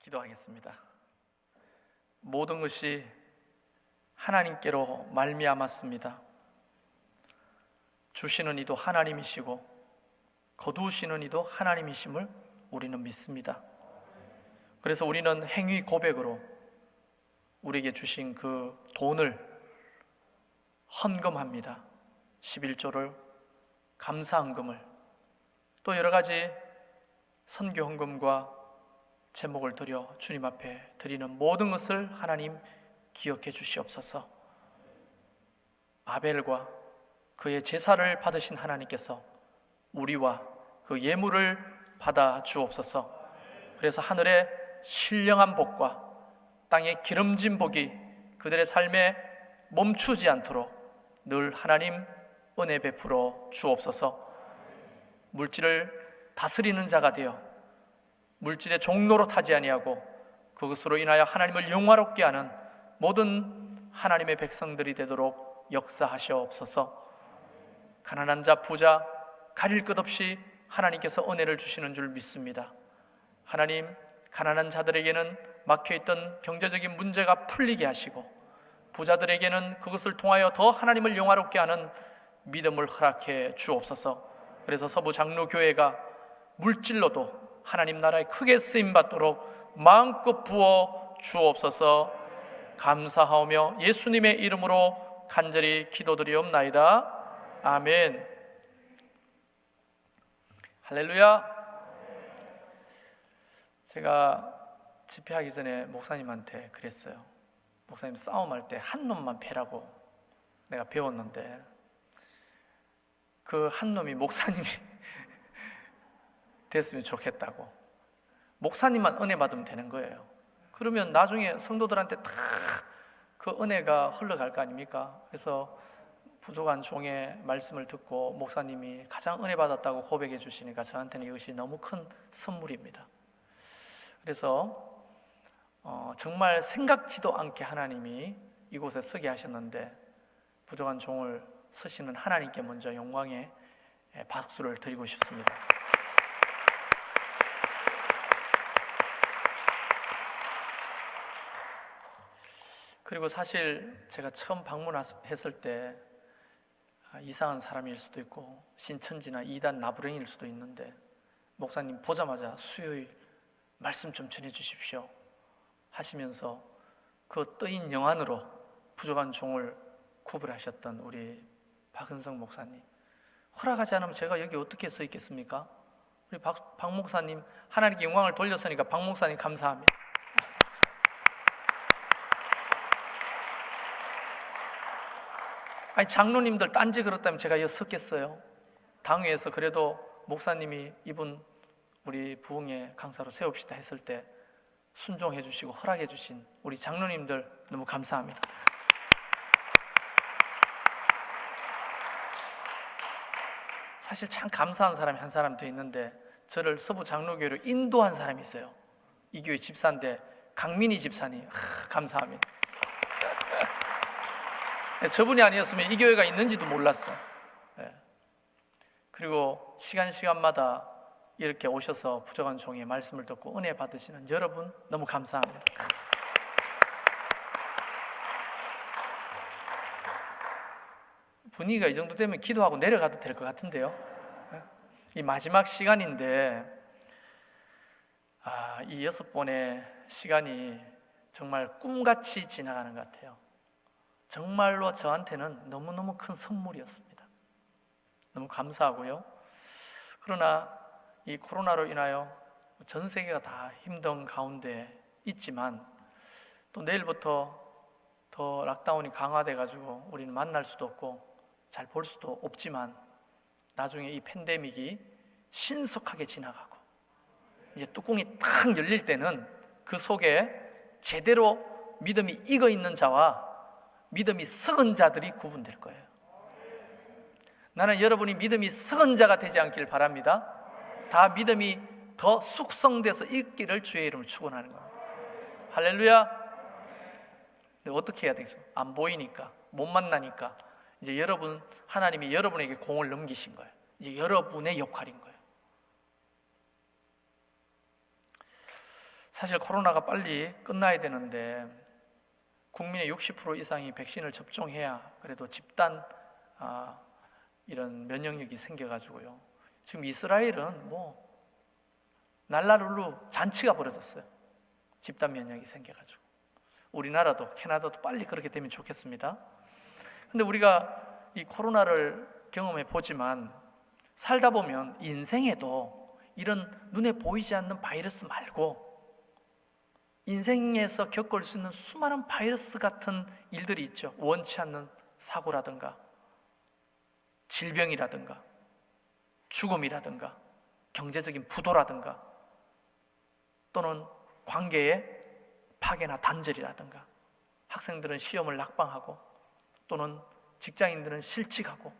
기도하겠습니다. 모든 것이 하나님께로 말미암았습니다. 주시는 이도 하나님이시고 거두시는 이도 하나님이심을 우리는 믿습니다. 그래서 우리는 행위 고백으로 우리에게 주신 그 돈을 헌금합니다. 11조를, 감사헌금을, 또 여러 가지 선교 헌금과 제목을 드려 주님 앞에 드리는 모든 것을 하나님 기억해 주시옵소서. 아벨과 그의 제사를 받으신 하나님께서 우리와 그 예물을 받아 주옵소서. 그래서 하늘의 신령한 복과 땅의 기름진 복이 그들의 삶에 멈추지 않도록 늘 하나님 은혜 베풀어 주옵소서. 물질을 다스리는 자가 되어 물질의 종로로 타지 아니하고 그것으로 인하여 하나님을 영화롭게 하는 모든 하나님의 백성들이 되도록 역사하시옵소서. 가난한 자, 부자 가릴 것 없이 하나님께서 은혜를 주시는 줄 믿습니다. 하나님, 가난한 자들에게는 막혀있던 경제적인 문제가 풀리게 하시고 부자들에게는 그것을 통하여 더 하나님을 영화롭게 하는 믿음을 허락해 주옵소서. 그래서 서부 장로교회가 물질로도 하나님 나라에 크게 쓰임받도록 마음껏 부어 주옵소서. 감사하오며 예수님의 이름으로 간절히 기도드리옵나이다. 아멘. 할렐루야. 제가 집회하기 전에 목사님한테 그랬어요. 목사님, 싸움할 때 한 놈만 패라고 내가 배웠는데 그 한 놈이 목사님이 됐으면 좋겠다고. 목사님만 은혜 받으면 되는 거예요. 그러면 나중에 성도들한테 다 그 은혜가 흘러갈 거 아닙니까? 그래서 부족한 종의 말씀을 듣고 목사님이 가장 은혜 받았다고 고백해 주시니까 저한테는 이것이 너무 큰 선물입니다. 그래서 정말 생각지도 않게 하나님이 이곳에 서게 하셨는데 부족한 종을 쓰시는 하나님께 먼저 영광의 박수를 드리고 싶습니다. 그리고 사실 제가 처음 방문했을 때 이상한 사람일 수도 있고 신천지나 이단 나부랭이일 수도 있는데 목사님 보자마자 수요일 말씀 좀 전해 주십시오 하시면서 그 뜨인 영안으로 부족한 종을 구별하셨던 우리 박은성 목사님, 허락하지 않으면 제가 여기 어떻게 서 있겠습니까? 우리 박 목사님 하나님께 영광을 돌렸으니까 박 목사님 감사합니다. 아니 장로님들 딴지 그렇다면 제가 여기 섰겠어요? 당회에서 그래도 목사님이 이분 우리 부흥의 강사로 세웁시다 했을 때 순종해 주시고 허락해 주신 우리 장로님들 너무 감사합니다. 사실 참 감사한 사람이 한 사람 더 있는데 저를 서부 장로교회로 인도한 사람이 있어요. 이 교회 집사인데 강민희 집사님, 감사합니다. 저분이 아니었으면 이 교회가 있는지도 몰랐어. 그리고 시간마다 이렇게 오셔서 부족한 종의 말씀을 듣고 은혜 받으시는 여러분 너무 감사합니다. 분위기가 이 정도 되면 기도하고 내려가도 될 것 같은데요. 이 마지막 시간인데 이 6번의 시간이 정말 꿈같이 지나가는 것 같아요. 정말로 저한테는 너무너무 큰 선물이었습니다. 너무 감사하고요. 그러나 이 코로나로 인하여 전 세계가 다 힘든 가운데 있지만 또 내일부터 더 락다운이 강화돼가지고 우리는 만날 수도 없고 잘 볼 수도 없지만 나중에 이 팬데믹이 신속하게 지나가고 이제 뚜껑이 탁 열릴 때는 그 속에 제대로 믿음이 익어 있는 자와 믿음이 썩은 자들이 구분될 거예요. 나는 여러분이 믿음이 썩은 자가 되지 않기를 바랍니다. 다 믿음이 더 숙성돼서 있기를 주의 이름을 축원하는 겁니다. 할렐루야. 근데 어떻게 해야 되겠어요? 안 보이니까, 못 만나니까 이제 하나님이 여러분에게 공을 넘기신 거예요. 이제 여러분의 역할인 거예요. 사실 코로나가 빨리 끝나야 되는데 국민의 60% 이상이 백신을 접종해야 그래도 집단 이런 면역력이 생겨가지고요. 지금 이스라엘은 뭐 날라룰루 잔치가 벌어졌어요. 집단 면역이 생겨가지고. 우리나라도 캐나다도 빨리 그렇게 되면 좋겠습니다. 근데 우리가 이 코로나를 경험해 보지만 살다 보면 인생에도 이런 눈에 보이지 않는 바이러스 말고 인생에서 겪을 수 있는 수많은 바이러스 같은 일들이 있죠. 원치 않는 사고라든가 질병이라든가 죽음이라든가 경제적인 부도라든가 또는 관계의 파괴나 단절이라든가 학생들은 시험을 낙방하고 또는 직장인들은 실직하고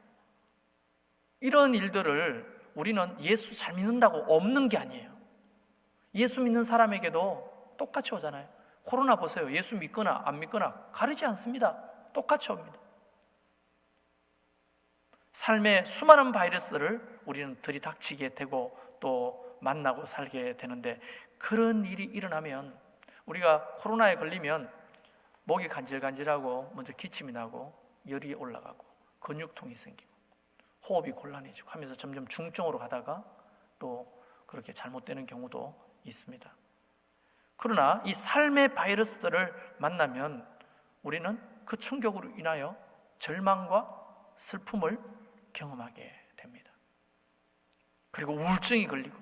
이런 일들을 우리는 예수 잘 믿는다고 없는 게 아니에요. 예수 믿는 사람에게도 똑같이 오잖아요. 코로나 보세요. 예수 믿거나 안 믿거나 가리지 않습니다. 똑같이 옵니다. 삶의 수많은 바이러스를 우리는 들이닥치게 되고 또 만나고 살게 되는데 그런 일이 일어나면 우리가 코로나에 걸리면 목이 간질간질하고 먼저 기침이 나고 열이 올라가고 근육통이 생기고 호흡이 곤란해지고 하면서 점점 중증으로 가다가 또 그렇게 잘못되는 경우도 있습니다. 그러나 이 삶의 바이러스들을 만나면 우리는 그 충격으로 인하여 절망과 슬픔을 경험하게 됩니다. 그리고 우울증이 걸리고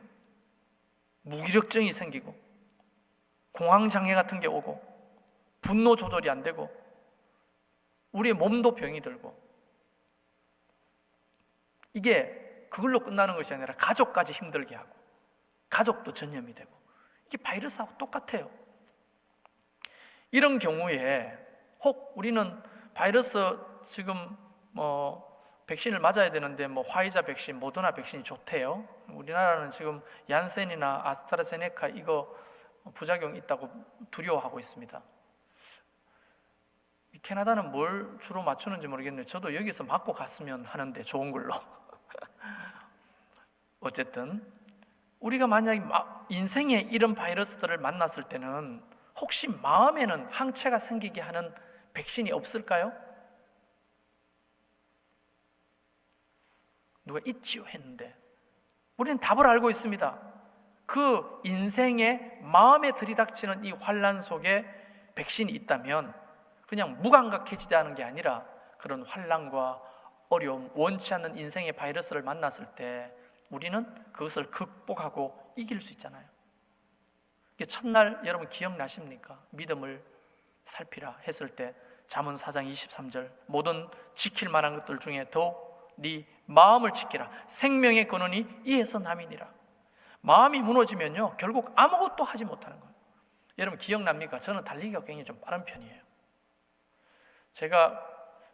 무기력증이 생기고 공황장애 같은 게 오고 분노 조절이 안 되고 우리의 몸도 병이 들고 이게 그걸로 끝나는 것이 아니라 가족까지 힘들게 하고 가족도 전염이 되고 이게 바이러스하고 똑같아요. 이런 경우에 혹 우리는 바이러스 지금 백신을 맞아야 되는데 화이자 백신, 모더나 백신이 좋대요. 우리나라는 지금 얀센이나 아스트라제네카 이거 부작용이 있다고 두려워하고 있습니다. 캐나다는 뭘 주로 맞추는지 모르겠는데 저도 여기서 맞고 갔으면 하는데 좋은 걸로. 어쨌든 우리가 만약에 인생에 이런 바이러스들을 만났을 때는 혹시 마음에는 항체가 생기게 하는 백신이 없을까요? 누가 있지요 했는데 우리는 답을 알고 있습니다. 그 인생의 마음에 들이닥치는 이 환난 속에 백신이 있다면 그냥 무감각해지다는 게 아니라 그런 환난과 어려움, 원치 않는 인생의 바이러스를 만났을 때 우리는 그것을 극복하고 이길 수 있잖아요. 첫날 여러분 기억나십니까? 믿음을 살피라 했을 때 잠언 4장 23절 모든 지킬 만한 것들 중에 더욱 네 마음을 지키라. 생명의 근원이 이에서 남이니라. 마음이 무너지면요 결국 아무것도 하지 못하는 거예요. 여러분 기억납니까? 저는 달리기가 굉장히 좀 빠른 편이에요. 제가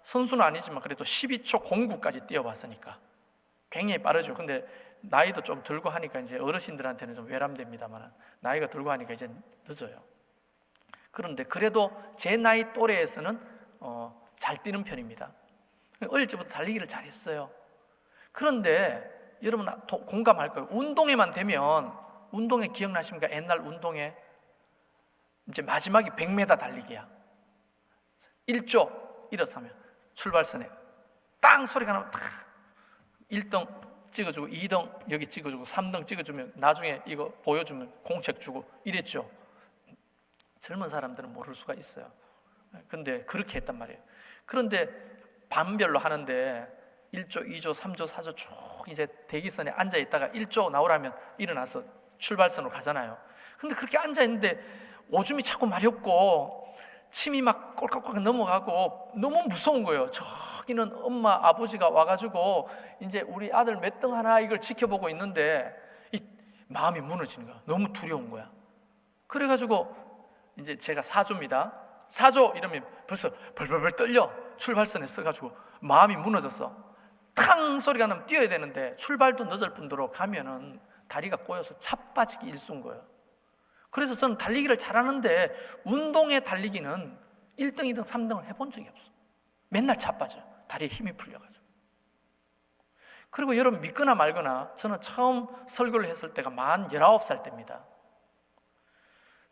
선수는 아니지만 그래도 12초 09까지 뛰어봤으니까 굉장히 빠르죠. 근데 나이도 좀 들고 하니까 이제 어르신들한테는 좀 외람됩니다만 나이가 들고 하니까 이제 늦어요. 그런데 그래도 제 나이 또래에서는 잘 뛰는 편입니다. 어릴 때부터 달리기를 잘했어요. 그런데 여러분 공감할 거예요. 운동회만 되면 운동회 기억나십니까? 옛날 운동회 이제 마지막이 100m 달리기야. 1조 일어서면 출발선에 땅 소리가 나면 딱 1등 찍어주고 2등 여기 찍어주고 3등 찍어주면 나중에 이거 보여주면 공책 주고 이랬죠. 젊은 사람들은 모를 수가 있어요. 근데 그렇게 했단 말이에요. 그런데 반별로 하는데 1조, 2조, 3조, 4조 쭉 이제 대기선에 앉아 있다가 1조 나오라면 일어나서 출발선으로 가잖아요. 근데 그렇게 앉아 있는데 오줌이 자꾸 마렵고 침이 막 꼴깍꼴깍 넘어가고 너무 무서운 거예요. 저기는 엄마 아버지가 와가지고 이제 우리 아들 몇 등 하나 이걸 지켜보고 있는데 이 마음이 무너지는 거야. 너무 두려운 거야. 그래가지고 이제 제가 4조입니다. 4조 이러면 벌써 벌벌벌 떨려. 출발선에 써가지고 마음이 무너졌어. 탕 소리가 나면 뛰어야 되는데 출발도 늦을 뿐더러 가면은 다리가 꼬여서 차빠지기 일쑤인 거예요. 그래서 저는 달리기를 잘하는데 운동회 달리기는 1등, 2등, 3등을 해본 적이 없어요. 맨날 차빠져요. 다리에 힘이 풀려가지고. 그리고 여러분 믿거나 말거나 저는 처음 설교를 했을 때가 만 19살 때입니다.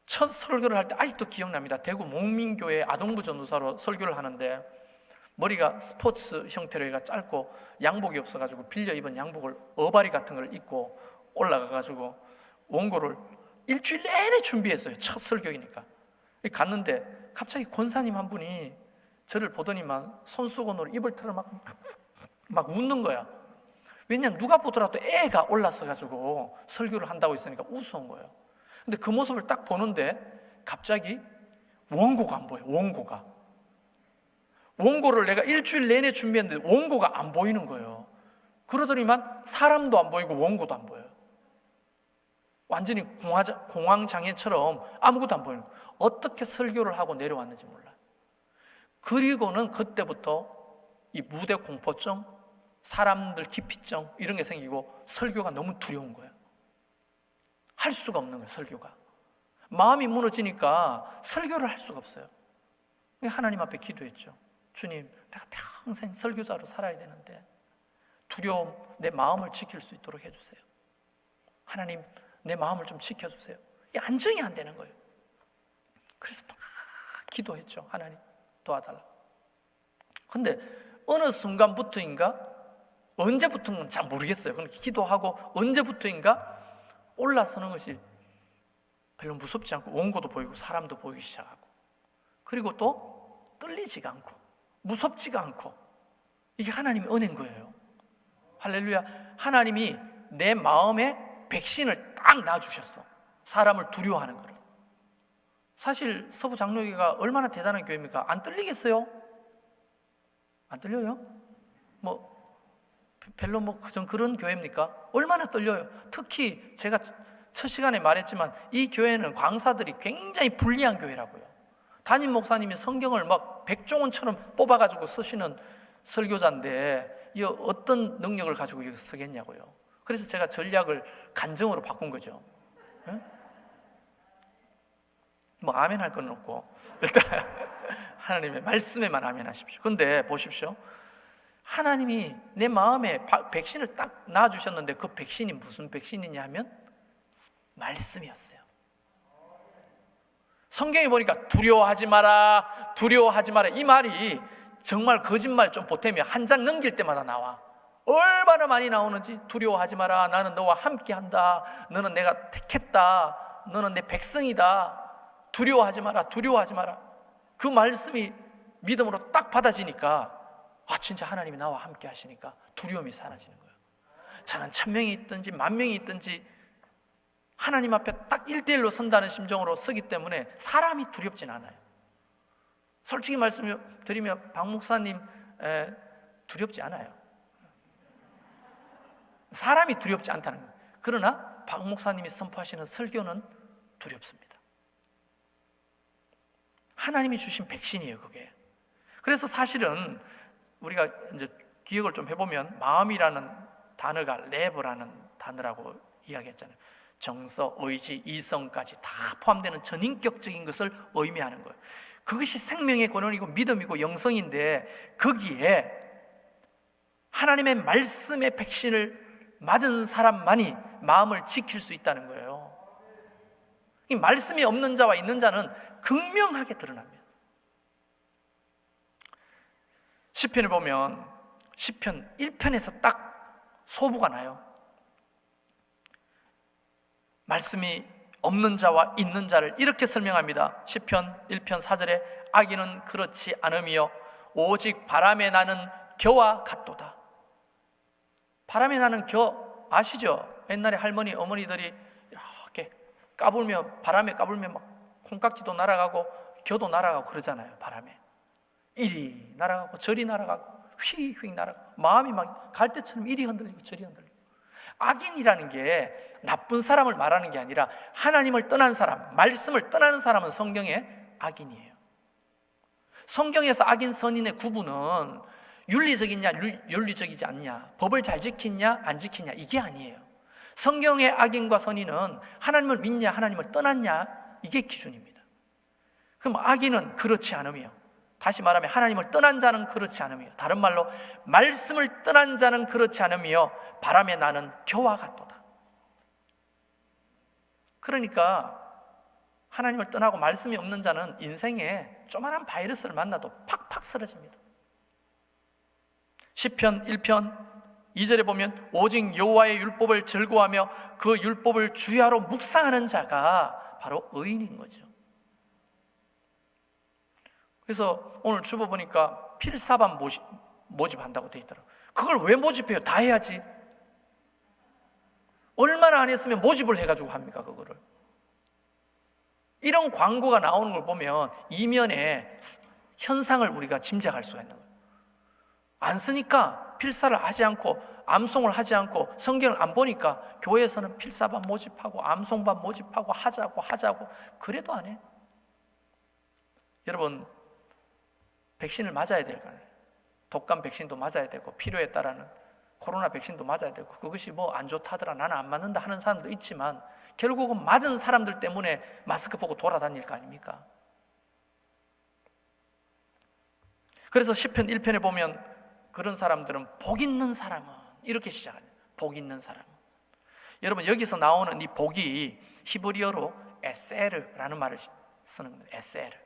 첫 설교를 할 때 아직도 기억납니다. 대구 목민교회 아동부 전도사로 설교를 하는데 머리가 스포츠 형태로 해가 짧고 양복이 없어가지고 빌려 입은 양복을 어바리 같은 걸 입고 올라가가지고 원고를 일주일 내내 준비했어요. 첫 설교이니까. 갔는데 갑자기 권사님 한 분이 저를 보더니만 손수건으로 입을 털어 막 웃는 거야. 왜냐면 누가 보더라도 애가 올랐어가지고 설교를 한다고 했으니까 우스운 거예요. 근데 그 모습을 딱 보는데 갑자기 원고가 안 보여. 원고를 내가 일주일 내내 준비했는데 원고가 안 보이는 거예요. 그러더니만 사람도 안 보이고 원고도 안 보여요. 완전히 공황장애처럼 아무것도 안 보이는 거예요. 어떻게 설교를 하고 내려왔는지 몰라요. 그리고는 그때부터 이 무대 공포증, 사람들 기피증 이런 게 생기고 설교가 너무 두려운 거예요. 할 수가 없는 거예요. 설교가 마음이 무너지니까 설교를 할 수가 없어요. 하나님 앞에 기도했죠. 주님, 내가 평생 설교자로 살아야 되는데 두려움, 내 마음을 지킬 수 있도록 해주세요. 하나님, 내 마음을 좀 지켜주세요. 이게 안정이 안 되는 거예요. 그래서 막 기도했죠. 하나님 도와달라. 근데 어느 순간부터인가, 언제부터는 잘 모르겠어요. 그럼 기도하고 언제부터인가 올라서는 것이 별로 무섭지 않고 원고도 보이고 사람도 보이기 시작하고, 그리고 또 떨리지가 않고 무섭지가 않고, 이게 하나님의 은혜인 거예요. 할렐루야. 하나님이 내 마음에 백신을 딱 놔주셨어. 사람을 두려워하는 거를. 사실 서부 장로교회가 얼마나 대단한 교회입니까? 안 떨리겠어요? 안 떨려요? 별로 그런 교회입니까? 얼마나 떨려요. 특히 제가 첫 시간에 말했지만 이 교회는 강사들이 굉장히 불리한 교회라고요. 담임 목사님이 성경을 막 백종원처럼 뽑아가지고 쓰시는 설교자인데 이 어떤 능력을 가지고 여기 쓰겠냐고요. 그래서 제가 전략을 간증으로 바꾼 거죠. 네? 아멘 할 건 없고 일단 하나님의 말씀에만 아멘 하십시오. 근데 보십시오. 하나님이 내 마음에 백신을 딱 놔주셨는데 그 백신이 무슨 백신이냐 하면 말씀이었어요. 성경에 보니까 두려워하지 마라, 두려워하지 마라, 이 말이 정말 거짓말 좀 보태면 한 장 넘길 때마다 나와. 얼마나 많이 나오는지. 두려워하지 마라, 나는 너와 함께한다, 너는 내가 택했다, 너는 내 백성이다, 두려워하지 마라, 두려워하지 마라. 그 말씀이 믿음으로 딱 받아지니까 진짜 하나님이 나와 함께 하시니까 두려움이 사라지는 거예요. 저는 1000명이 있든지 10,000명이 있든지 하나님 앞에 딱 1:1로 선다는 심정으로 서기 때문에 사람이 두렵진 않아요. 솔직히 말씀드리면 박 목사님 두렵지 않아요. 사람이 두렵지 않다는 거예요. 그러나 박 목사님이 선포하시는 설교는 두렵습니다. 하나님이 주신 백신이에요, 그게. 그래서 사실은 우리가 이제 기억을 좀 해보면 마음이라는 단어가 레버라는 단어라고 이야기했잖아요. 정서, 의지, 이성까지 다 포함되는 전인격적인 것을 의미하는 거예요. 그것이 생명의 근원이고 믿음이고 영성인데 거기에 하나님의 말씀의 백신을 맞은 사람만이 마음을 지킬 수 있다는 거예요. 이 말씀이 없는 자와 있는 자는 극명하게 드러납니다. 시편을 보면 시편 1편에서 딱 소부가 나요. 말씀이 없는 자와 있는 자를 이렇게 설명합니다. 시편 1편 4절에 악인은 그렇지 않으며 오직 바람에 나는 겨와 같도다. 바람에 나는 겨 아시죠? 옛날에 할머니 어머니들이 이렇게 까불면, 바람에 까불면 막 콩깍지도 날아가고 겨도 날아가고 그러잖아요. 바람에 이리 날아가고 저리 날아가고 휙휙 날아가고 마음이 막 갈대처럼 이리 흔들리고 저리 흔들리고. 악인이라는 게 나쁜 사람을 말하는 게 아니라 하나님을 떠난 사람, 말씀을 떠나는 사람은 성경에 악인이에요. 성경에서 악인 선인의 구분은 윤리적이냐 윤리적이지 않냐, 법을 잘 지키냐 안 지키냐, 이게 아니에요. 성경의 악인과 선인은 하나님을 믿냐 하나님을 떠났냐, 이게 기준입니다. 그럼 악인은 그렇지 않으며, 다시 말하면 하나님을 떠난 자는 그렇지 않으며, 다른 말로 말씀을 떠난 자는 그렇지 않으며 바람에 나는 겨와 같도다. 그러니까 하나님을 떠나고 말씀이 없는 자는 인생에 조그만한 바이러스를 만나도 팍팍 쓰러집니다. 시편 1편 2절에 보면 오직 여호와의 율법을 즐거워하며 그 율법을 주야로 묵상하는 자가 바로 의인인 거죠. 그래서 오늘 주보 보니까 필사반 모집한다고 돼 있더라고요. 그걸 왜 모집해요? 다 해야지. 얼마나 안 했으면 모집을 해가지고 합니까, 그거를. 이런 광고가 나오는 걸 보면 이면에 현상을 우리가 짐작할 수가 있는 거예요. 안 쓰니까 필사를 하지 않고 암송을 하지 않고 성경을 안 보니까 교회에서는 필사반 모집하고 암송반 모집하고 하자고 그래도 안 해. 여러분, 백신을 맞아야 될 거예요. 독감 백신도 맞아야 되고 필요에 따라는 코로나 백신도 맞아야 되고 그것이 뭐 안 좋다더라 나는 안 맞는다 하는 사람도 있지만 결국은 맞은 사람들 때문에 마스크 보고 돌아다닐 거 아닙니까? 그래서 시편 1편에 보면 그런 사람들은 복 있는 사람은 이렇게 시작합니다. 복 있는 사람은. 여러분 여기서 나오는 이 복이 히브리어로 에세르라는 말을 쓰는 겁니다. 에세르.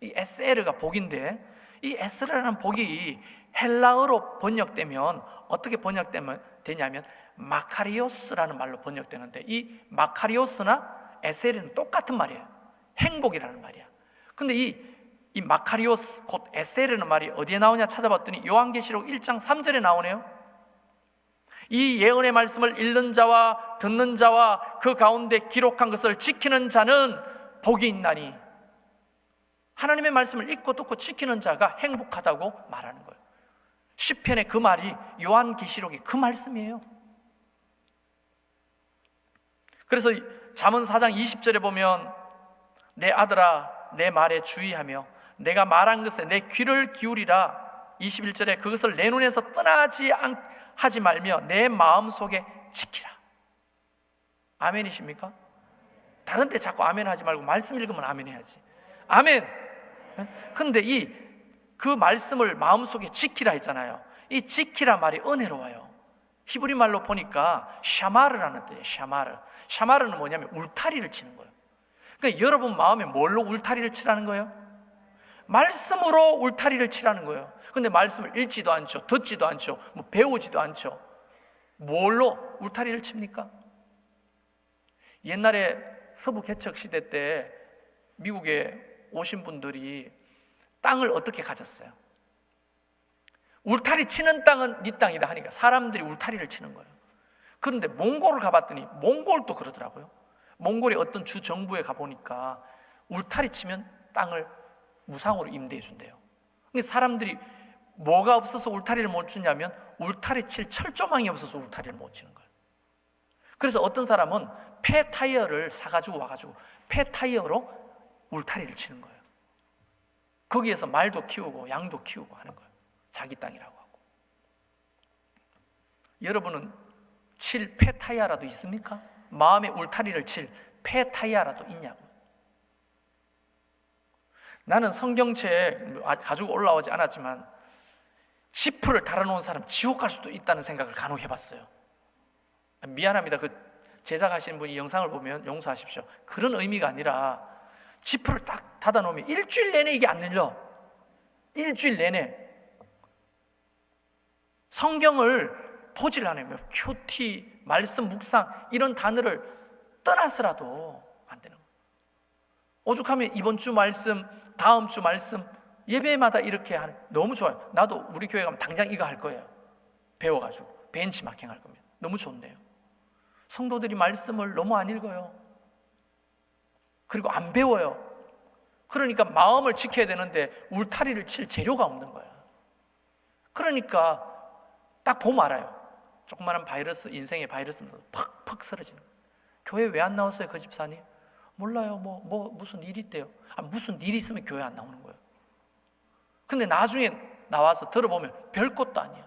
이 에세르가 복인데 이 에세르라는 복이 헬라어로 번역되면 어떻게 되냐면 마카리오스라는 말로 번역되는데 이 마카리오스나 에세르는 똑같은 말이에요. 행복이라는 말이야. 근데 이 마카리오스 곧 에세르는 말이 어디에 나오냐 찾아봤더니 요한계시록 1장 3절에 나오네요. 이 예언의 말씀을 읽는 자와 듣는 자와 그 가운데 기록한 것을 지키는 자는 복이 있나니 하나님의 말씀을 읽고 듣고 지키는 자가 행복하다고 말하는 거예요. 시편의 그 말이 요한계시록의 그 말씀이에요. 그래서 잠언 4장 20절에 보면 내 아들아 내 말에 주의하며 내가 말한 것에 내 귀를 기울이라. 21절에 그것을 내 눈에서 하지 말며 내 마음속에 지키라. 아멘이십니까? 다른 데 자꾸 아멘 하지 말고 말씀 읽으면 아멘 해야지. 아멘. 근데 그 말씀을 마음속에 지키라 했잖아요. 이 지키라 말이 은혜로워요. 히브리 말로 보니까 샤마르라는 뜻이에요. 샤마르는 뭐냐면 울타리를 치는 거예요. 그러니까 여러분 마음에 뭘로 울타리를 치라는 거예요? 말씀으로 울타리를 치라는 거예요. 근데 말씀을 읽지도 않죠. 듣지도 않죠. 배우지도 않죠. 뭘로 울타리를 칩니까? 옛날에 서부 개척 시대 때 미국에 오신 분들이 땅을 어떻게 가졌어요? 울타리 치는 땅은 네 땅이다 하니까 사람들이 울타리를 치는 거예요. 그런데 몽골을 가봤더니 몽골도 그러더라고요. 몽골의 어떤 주 정부에 가보니까 울타리 치면 땅을 무상으로 임대해 준대요. 그러니까 사람들이 뭐가 없어서 울타리를 못 주냐면 울타리 칠 철조망이 없어서 울타리를 못 치는 거예요. 그래서 어떤 사람은 폐 타이어를 사가지고 와가지고 폐 타이어로 울타리를 치는 거예요. 거기에서 말도 키우고 양도 키우고 하는 거예요. 자기 땅이라고 하고. 여러분은 칠 폐 타이어라도 있습니까? 마음의 울타리를 칠 폐 타이어라도 있냐고. 나는 성경책 가지고 올라오지 않았지만 지프를 달아놓은 사람 지옥 갈 수도 있다는 생각을 간혹 해봤어요. 미안합니다. 그 제작하시는 분이 영상을 보면 용서하십시오. 그런 의미가 아니라 지프를 딱 닫아놓으면 일주일 내내 이게 안 열려. 일주일 내내. 성경을 보질 않아요. 큐티, 말씀 묵상 이런 단어를 떠나서라도 안 되는 거예요. 오죽하면 이번 주 말씀, 다음 주 말씀 예배마다 이렇게 하는 너무 좋아요. 나도 우리 교회 가면 당장 이거 할 거예요. 배워가지고 벤치마킹 할 겁니다. 너무 좋네요. 성도들이 말씀을 너무 안 읽어요. 그리고 안 배워요. 그러니까 마음을 지켜야 되는데 울타리를 칠 재료가 없는 거예요. 그러니까 딱 보면 알아요. 조그마한 바이러스, 인생의 바이러스는 팍팍 쓰러지는 거예요. 교회 왜 안 나왔어요, 그 집사님? 몰라요. 무슨 일이 있대요. 무슨 일이 있으면 교회 안 나오는 거예요. 근데 나중에 나와서 들어보면 별 것도 아니야.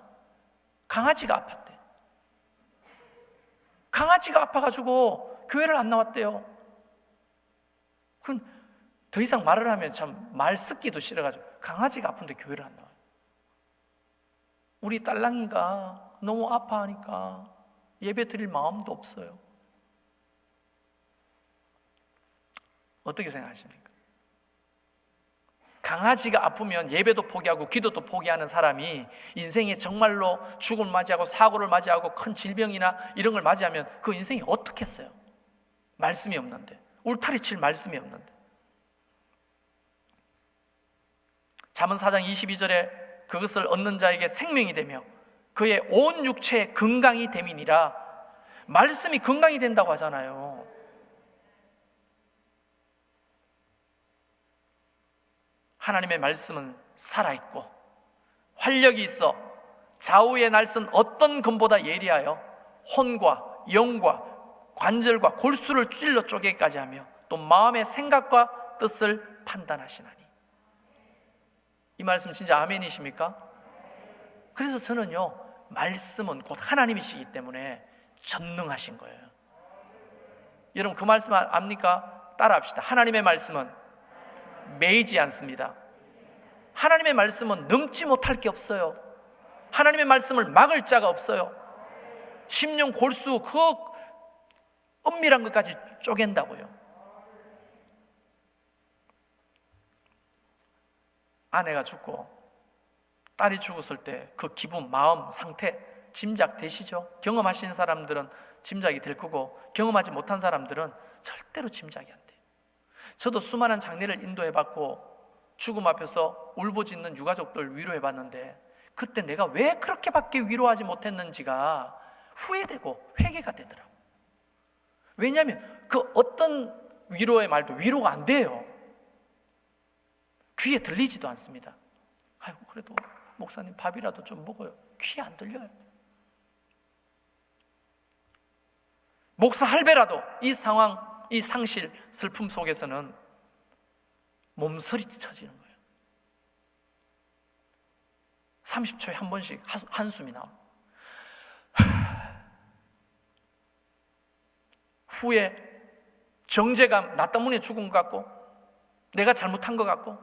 강아지가 아팠대. 강아지가 아파가지고 교회를 안 나왔대요. 그건 더 이상 말을 하면 참 말 습기도 싫어가지고 강아지가 아픈데 교회를 안 나와요. 우리 딸랑이가 너무 아파하니까 예배 드릴 마음도 없어요. 어떻게 생각하십니까? 강아지가 아프면 예배도 포기하고 기도도 포기하는 사람이 인생에 정말로 죽음을 맞이하고 사고를 맞이하고 큰 질병이나 이런 걸 맞이하면 그 인생이 어떻겠어요? 말씀이 없는데, 울타리 칠 말씀이 없는데. 잠언 4장 22절에 그것을 얻는 자에게 생명이 되며 그의 온 육체에 건강이 됨이니라. 말씀이 건강이 된다고 하잖아요. 하나님의 말씀은 살아있고 활력이 있어 좌우의 날선 어떤 검보다 예리하여 혼과 영과 관절과 골수를 찔러 쪼개기까지 하며 또 마음의 생각과 뜻을 판단하시나니. 이 말씀 진짜 아멘이십니까? 그래서 저는요, 말씀은 곧 하나님이시기 때문에 전능하신 거예요. 여러분 그 말씀 압니까? 따라합시다. 하나님의 말씀은 매이지 않습니다. 하나님의 말씀은 넘지 못할 게 없어요. 하나님의 말씀을 막을 자가 없어요. 심령 골수 그 은밀한 것까지 쪼갠다고요. 아내가 죽고 딸이 죽었을 때 그 기분, 마음, 상태 짐작되시죠? 경험하신 사람들은 짐작이 될 거고 경험하지 못한 사람들은 절대로 짐작이 안 돼요. 저도 수많은 장례를 인도해봤고 죽음 앞에서 울부짖는 유가족들 위로해봤는데 그때 내가 왜 그렇게밖에 위로하지 못했는지가 후회되고 회개가 되더라고요. 왜냐하면 그 어떤 위로의 말도 위로가 안 돼요. 귀에 들리지도 않습니다. 아이고 그래도 목사님 밥이라도 좀 먹어요. 귀에 안 들려요. 목사 할배라도 이 상황, 이 상실, 슬픔 속에서는 몸서리 쳐지는 거예요. 30초에 한 번씩 한숨이 나와요. 후에 정죄감, 나 때문에 죽은 것 같고 내가 잘못한 것 같고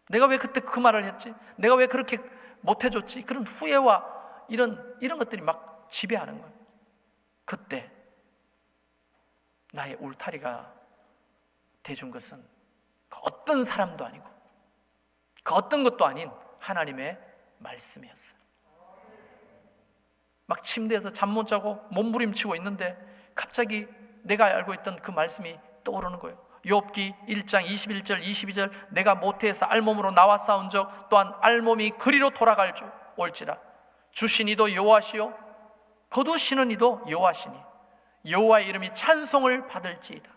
내가 왜 그때 그 말을 했지? 내가 왜 그렇게 못해줬지? 그런 후회와 이런 것들이 막 지배하는 거예요. 그때 나의 울타리가 돼준 것은 그 어떤 사람도 아니고 그 어떤 것도 아닌 하나님의 말씀이었어요. 막 침대에서 잠 못 자고 몸부림치고 있는데 갑자기 내가 알고 있던 그 말씀이 떠오르는 거예요. 욥기 1장 21절 22절 내가 모태에서 알몸으로 나와 싸운 적 또한 알몸이 그리로 돌아갈 줄 올지라 주신 이도 여호와시요 거두시는 이도 여호와시니 여호와의 이름이 찬송을 받을지이다.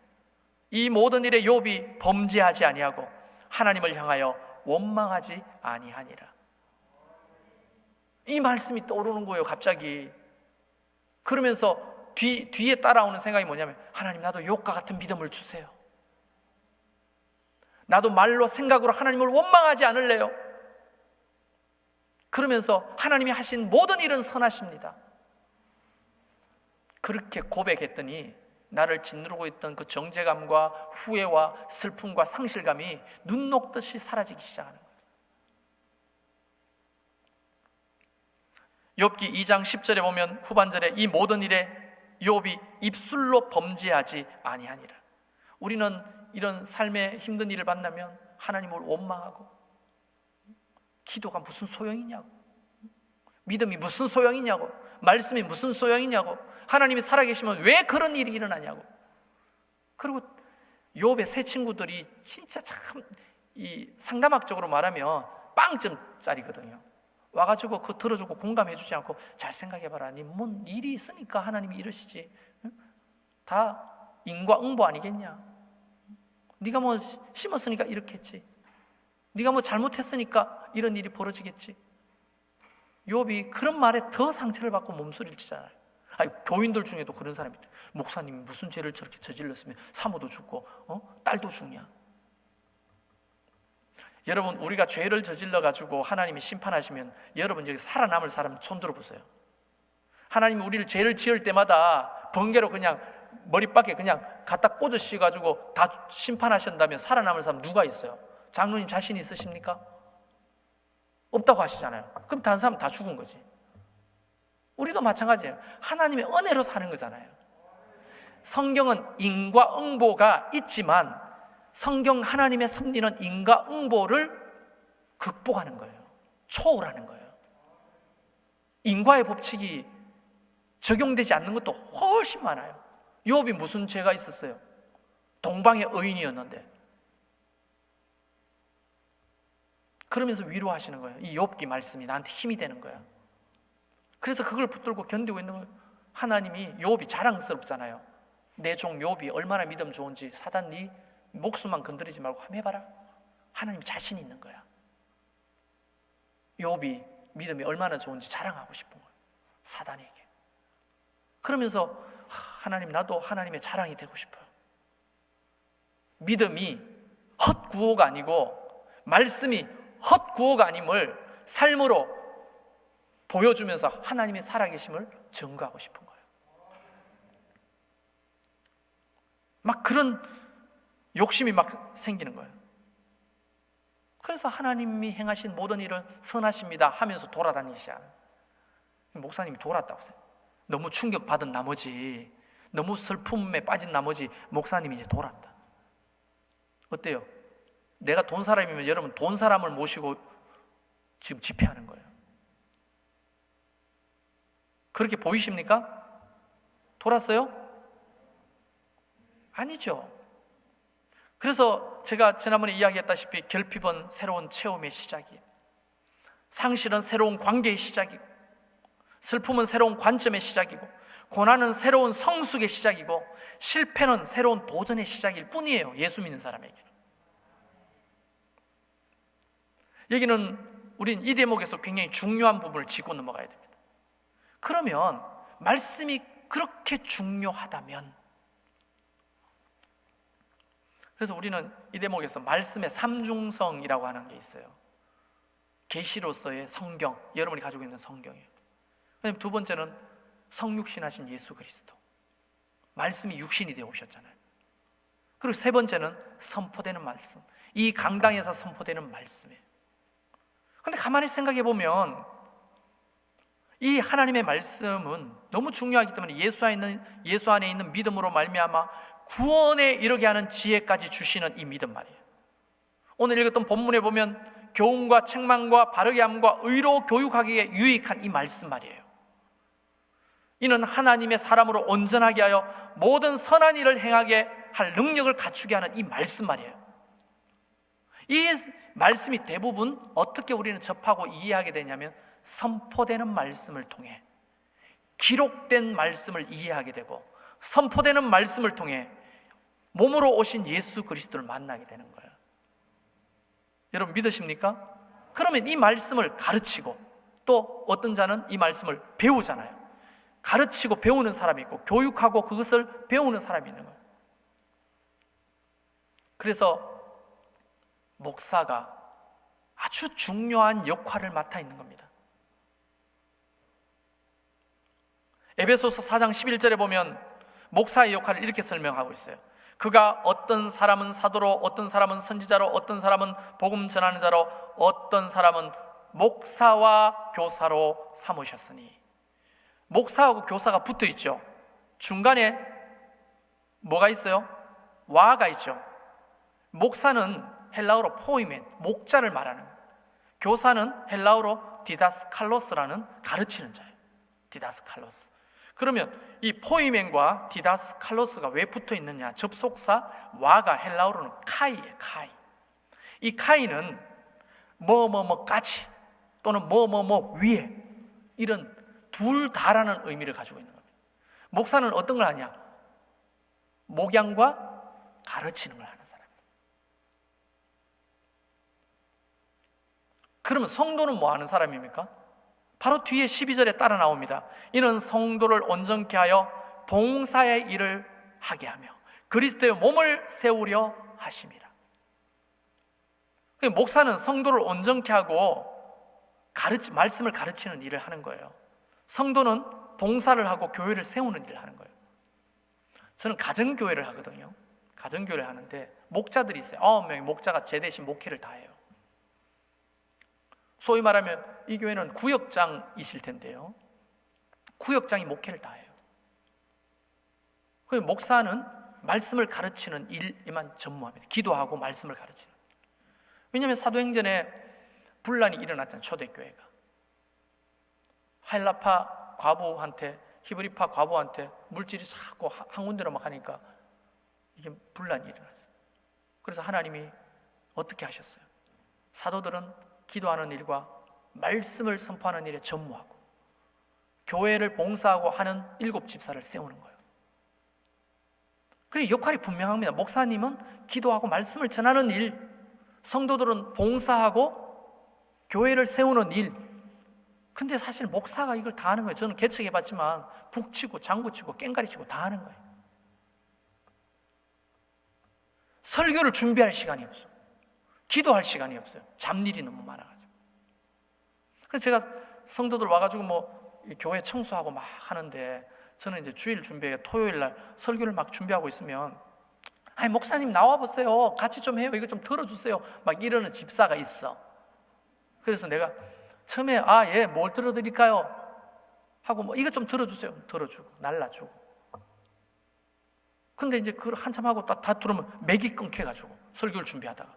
이 모든 일에 욥이 범죄하지 아니하고 하나님을 향하여 원망하지 아니하니라. 이 말씀이 떠오르는 거예요. 갑자기. 그러면서 뒤에 따라오는 생각이 뭐냐면 하나님 나도 욥과 같은 믿음을 주세요. 나도 말로 생각으로 하나님을 원망하지 않을래요. 그러면서 하나님이 하신 모든 일은 선하십니다. 그렇게 고백했더니 나를 짓누르고 있던 그 정죄감과 후회와 슬픔과 상실감이 눈 녹듯이 사라지기 시작하는 거예요. 욥기 2장 10절에 보면 후반절에 이 모든 일에 욥이 입술로 범죄하지 아니하니라. 우리는 이런 삶의 힘든 일을 만나면 하나님을 원망하고 기도가 무슨 소용이냐고, 믿음이 무슨 소용이냐고, 말씀이 무슨 소용이냐고, 하나님이 살아계시면 왜 그런 일이 일어나냐고. 그리고 욥의 세 친구들이 진짜 참 이 상담학적으로 말하면 빵점짜리거든요. 와가지고 그거 들어주고 공감해주지 않고 잘 생각해봐라. 니 뭔 일이 있으니까 하나님이 이러시지. 응? 다 인과응보 아니겠냐. 네가 뭐 심었으니까 이렇게 했지. 네가 뭐 잘못했으니까 이런 일이 벌어지겠지. 욥이 그런 말에 더 상처를 받고 몸소리를 치잖아요. 아니, 교인들 중에도 그런 사람이 있대요. 목사님이 무슨 죄를 저렇게 저질렀으면 사모도 죽고 딸도 죽냐. 여러분 우리가 죄를 저질러가지고 하나님이 심판하시면 여러분 여기 살아남을 사람 손 들어보세요. 하나님이 우리를 죄를 지을 때마다 번개로 그냥 머리밖에 그냥 갖다 꽂으셔가지고 다 심판하신다면 살아남을 사람 누가 있어요? 장로님 자신 있으십니까? 없다고 하시잖아요. 그럼 다른 사람 다 죽은 거지. 우리도 마찬가지예요. 하나님의 은혜로 사는 거잖아요. 성경은 인과응보가 있지만 성경 하나님의 섭리는 인과응보를 극복하는 거예요. 초월하는 거예요. 인과의 법칙이 적용되지 않는 것도 훨씬 많아요. 욥이 무슨 죄가 있었어요? 동방의 의인이었는데. 그러면서 위로하시는 거예요. 이 욥기 말씀이 나한테 힘이 되는 거야. 그래서 그걸 붙들고 견디고 있는 거예요. 하나님이 욥이 자랑스럽잖아요. 내 종 욥이 얼마나 믿음 좋은지 사단 네 목숨만 건드리지 말고 한번 해봐라. 하나님 자신 있는 거야. 욥이 믿음이 얼마나 좋은지 자랑하고 싶은 거예요. 사단에게. 그러면서 하나님, 나도 하나님의 자랑이 되고 싶어요. 믿음이 헛구호가 아니고 말씀이 헛구호가 아님을 삶으로 보여주면서 하나님의 살아계심을 증거하고 싶은 거예요. 막 그런 욕심이 막 생기는 거예요. 그래서 하나님이 행하신 모든 일은 선하십니다 하면서 돌아다니시지 않아요. 목사님이 돌았다고 해요. 너무 충격받은 나머지, 너무 슬픔에 빠진 나머지 목사님이 이제 돌았다. 어때요? 내가 돈 사람이면 여러분 돈 사람을 모시고 지금 집회하는 거예요. 그렇게 보이십니까? 돌았어요? 아니죠. 그래서 제가 지난번에 이야기했다시피 결핍은 새로운 체험의 시작이에요. 상실은 새로운 관계의 시작이고, 슬픔은 새로운 관점의 시작이고, 고난은 새로운 성숙의 시작이고, 실패는 새로운 도전의 시작일 뿐이에요. 예수 믿는 사람에게는. 여기는 우린 이 대목에서 굉장히 중요한 부분을 짚고 넘어가야 됩니다. 그러면 말씀이 그렇게 중요하다면, 그래서 우리는 이 대목에서 말씀의 삼중성이라고 하는 게 있어요. 계시로서의 성경, 여러분이 가지고 있는 성경이에요. 두 번째는 성육신하신 예수 그리스도, 말씀이 육신이 되어 오셨잖아요. 그리고 세 번째는 선포되는 말씀, 이 강당에서 선포되는 말씀이에요. 그런데 가만히 생각해 보면 이 하나님의 말씀은 너무 중요하기 때문에 예수 안에 있는 믿음으로 말미암아 구원에 이르게 하는 지혜까지 주시는 이 믿음 말이에요. 오늘 읽었던 본문에 보면 교훈과 책망과 바르게 함과 의로 교육하기에 유익한 이 말씀 말이에요. 이는 하나님의 사람으로 온전하게 하여 모든 선한 일을 행하게 할 능력을 갖추게 하는 이 말씀 말이에요. 이 말씀이 대부분 어떻게 우리는 접하고 이해하게 되냐면 선포되는 말씀을 통해, 기록된 말씀을 이해하게 되고, 선포되는 말씀을 통해 몸으로 오신 예수 그리스도를 만나게 되는 거예요. 여러분 믿으십니까? 그러면 이 말씀을 가르치고, 또 어떤 자는 이 말씀을 배우잖아요. 가르치고 배우는 사람이 있고, 교육하고 그것을 배우는 사람이 있는 거예요. 그래서 목사가 아주 중요한 역할을 맡아 있는 겁니다. 에베소서 4장 11절에 보면 목사의 역할을 이렇게 설명하고 있어요. 그가 어떤 사람은 사도로, 어떤 사람은 선지자로, 어떤 사람은 복음 전하는 자로, 어떤 사람은 목사와 교사로 삼으셨으니. 목사하고 교사가 붙어 있죠. 중간에 뭐가 있어요? 와가 있죠. 목사는 헬라어로 포이멘, 목자를 말하는 거예요. 교사는 헬라어로 디다스칼로스라는 가르치는 자예요. 디다스칼로스. 그러면 이 포이멘과 디다스칼로스가 왜 붙어 있느냐? 접속사 와가 헬라어로는 카이예요. 카이. 이 카이는 뭐뭐뭐까지 또는 뭐뭐뭐 위에, 이런 둘 다라는 의미를 가지고 있는 겁니다. 목사는 어떤 걸 하냐? 목양과 가르치는 걸 하는 사람입니다. 그러면 성도는 뭐 하는 사람입니까? 바로 뒤에 12절에 따라 나옵니다. 이는 성도를 온전케 하여 봉사의 일을 하게 하며 그리스도의 몸을 세우려 하심이라. 목사는 성도를 온전케 하고 말씀을 가르치는 일을 하는 거예요. 성도는 봉사를 하고 교회를 세우는 일을 하는 거예요. 저는 가정교회를 하거든요. 가정교회를 하는데 목자들이 있어요. 9명의 목자가 제 대신 목회를 다 해요. 소위 말하면 이 교회는 구역장이실 텐데요, 구역장이 목회를 다 해요. 목사는 말씀을 가르치는 일에만 전무합니다. 기도하고 말씀을 가르치는. 왜냐하면 사도행전에 분란이 일어났잖아요. 초대교회가 헬라파 과부한테, 히브리파 과부한테 물질이 자꾸 한 군데로 막 하니까 이게 분란이 일어났어요. 그래서 하나님이 어떻게 하셨어요? 사도들은 기도하는 일과 말씀을 선포하는 일에 전무하고 교회를 봉사하고 하는 7 집사를 세우는 거예요. 그리고 역할이 분명합니다. 목사님은 기도하고 말씀을 전하는 일, 성도들은 봉사하고 교회를 세우는 일. 근데 사실 목사가 이걸 다 하는 거예요. 저는 개척해봤지만 북치고 장구치고 깽가리치고 다 하는 거예요. 설교를 준비할 시간이 없어요. 기도할 시간이 없어요. 잡일이 너무 많아가지고. 그래서 제가 성도들 와가지고 뭐 교회 청소하고 막 하는데, 저는 이제 주일 준비해 토요일 날 설교를 막 준비하고 있으면, 아니 목사님 나와보세요, 같이 좀 해요, 이거 좀 들어주세요, 막 이러는 집사가 있어. 그래서 내가 처음에 예, 뭘 들어드릴까요? 하고 뭐 이거 좀 들어주세요. 들어주고 날라주고. 근데 이제 그걸 한참 하고 다 들으면 맥이 끊겨가지고 설교를 준비하다가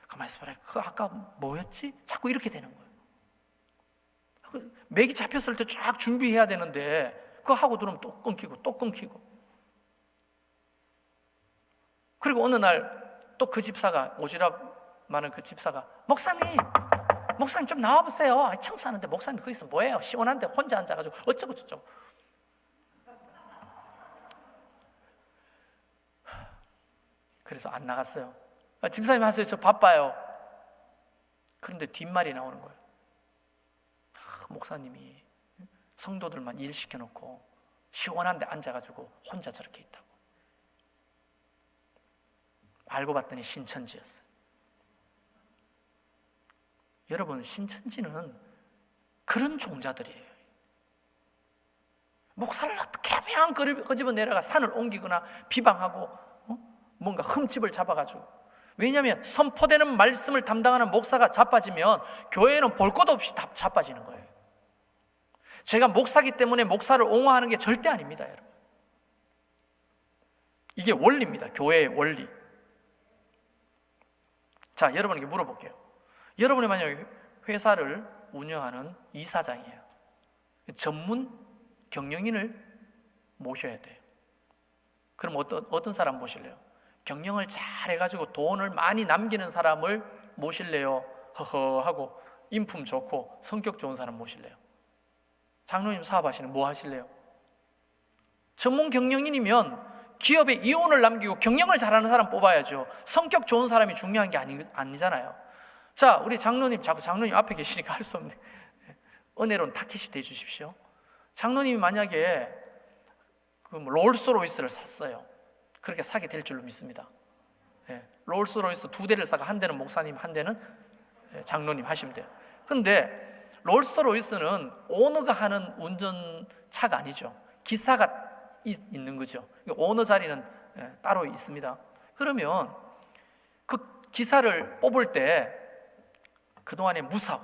가만히 있어봐라, 그 아까 뭐였지? 자꾸 이렇게 되는 거예요. 맥이 잡혔을 때 쫙 준비해야 되는데 그거 하고 들으면 또 끊기고 또 끊기고. 그리고 어느 날 또 그 집사가, 오지랖 많은 그 집사가, 목사님 좀 나와보세요. 청소하는데 목사님 거기서 뭐해요? 시원한데 혼자 앉아가지고 어쩌고 저쩌고. 그래서 안 나갔어요. 집사님 하세요, 저 바빠요. 그런데 뒷말이 나오는 거예요. 목사님이 성도들만 일 시켜놓고 시원한데 앉아가지고 혼자 저렇게 있다고. 알고 봤더니 신천지였어요. 여러분, 신천지는 그런 종자들이에요. 목사를 어떻게 하면 끄집어 내려가 산을 옮기거나 비방하고 뭔가 흠집을 잡아가지고. 왜냐하면 선포되는 말씀을 담당하는 목사가 자빠지면 교회는 볼 것 없이 다 자빠지는 거예요. 제가 목사기 때문에 목사를 옹호하는 게 절대 아닙니다, 여러분. 이게 원리입니다. 교회의 원리. 자, 여러분에게 물어볼게요. 여러분이 만약에 회사를 운영하는 이사장이에요. 전문 경영인을 모셔야 돼요. 그럼 어떤 사람 모실래요? 경영을 잘 해가지고 돈을 많이 남기는 사람을 모실래요? 허허 하고 인품 좋고 성격 좋은 사람 모실래요? 장로님 사업하시는 뭐 하실래요? 전문 경영인이면 기업에 이혼을 남기고 경영을 잘하는 사람 뽑아야죠. 성격 좋은 사람이 중요한 게 아니잖아요. 자, 우리 장로님, 자꾸 장로님 앞에 계시니까 할 수 없네. 은혜로운 타켓이 돼 주십시오. 장로님이 만약에 그 롤스로이스를 샀어요. 그렇게 사게 될 줄로 믿습니다. 롤스로이스 2대를 사가 한 대는 목사님, 한 대는 장로님 하시면 돼요. 근데 롤스로이스는 오너가 하는 운전차가 아니죠. 기사가 있는 거죠. 오너 자리는 따로 있습니다. 그러면 그 기사를 뽑을 때 그동안에 무사고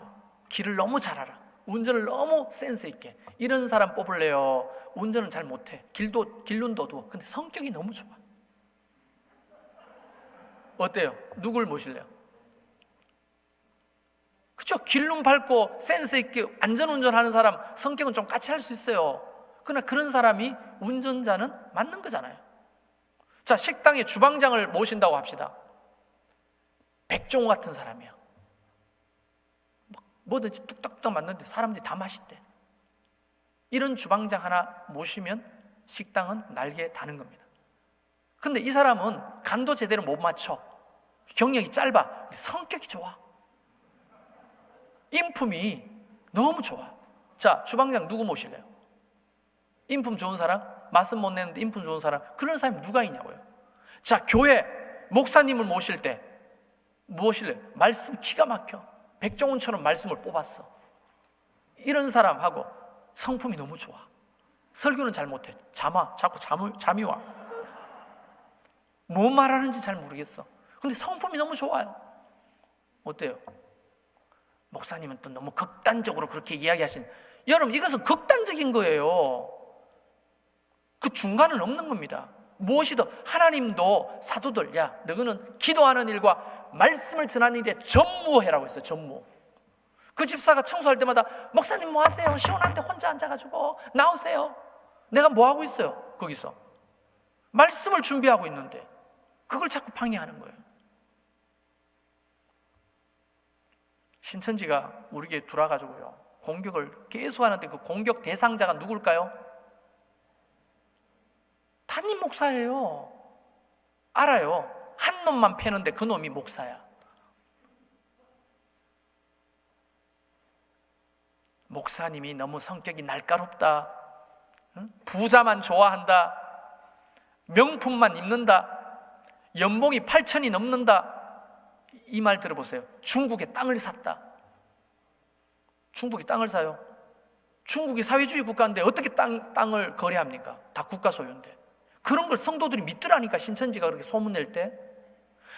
길을 너무 잘 알아, 운전을 너무 센스 있게, 이런 사람 뽑을래요? 운전은 잘 못해, 길눈도 어두워, 근데 성격이 너무 좋아. 어때요? 누굴 모실래요? 그렇죠? 길눈 밝고 센스 있게 안전운전하는 사람, 성격은 좀 까칠할 수 있어요. 그러나 그런 사람이 운전자는 맞는 거잖아요. 자, 식당에 주방장을 모신다고 합시다. 백종원 같은 사람이야. 뭐든지 뚝딱뚝딱 맞는데 사람들이 다 맛있대. 이런 주방장 하나 모시면 식당은 날개 다는 겁니다. 근데 이 사람은 간도 제대로 못 맞춰, 경력이 짧아, 성격이 좋아, 인품이 너무 좋아. 자, 주방장 누구 모실래요? 인품 좋은 사람? 맛은 못 내는데 인품 좋은 사람? 그런 사람이 누가 있냐고요. 자, 교회 목사님을 모실 때 무엇일래요? 말씀 기가 막혀, 백종원처럼 말씀을 뽑았어. 이런 사람하고 성품이 너무 좋아. 설교는 잘 못해, 자꾸 잠이 와. 뭐 말하는지 잘 모르겠어. 근데 성품이 너무 좋아요. 어때요? 목사님은 또 너무 극단적으로 그렇게 이야기하신, 여러분 이것은 극단적인 거예요. 그 중간은 없는 겁니다. 무엇이든 하나님도 사도들, 야, 너희는 기도하는 일과 말씀을 전하는 일에 전무해라고 했어요. 전무. 그 집사가 청소할 때마다 목사님 뭐 하세요? 시원한데 혼자 앉아가지고 나오세요. 내가 뭐 하고 있어요? 거기서 말씀을 준비하고 있는데 그걸 자꾸 방해하는 거예요. 신천지가 우리에게 들어와가지고요, 공격을 계속 하는데 그 공격 대상자가 누굴까요? 담임 목사예요. 알아요. 한 놈만 패는데 그 놈이 목사야. 목사님이 너무 성격이 날카롭다, 부자만 좋아한다, 명품만 입는다, 연봉이 8천이 넘는다, 이 말 들어보세요. 중국에 땅을 샀다. 중국이 땅을 사요? 중국이 사회주의 국가인데 어떻게 땅을 거래합니까? 다 국가 소유인데. 그런 걸 성도들이 믿더라니까. 신천지가 그렇게 소문낼 때.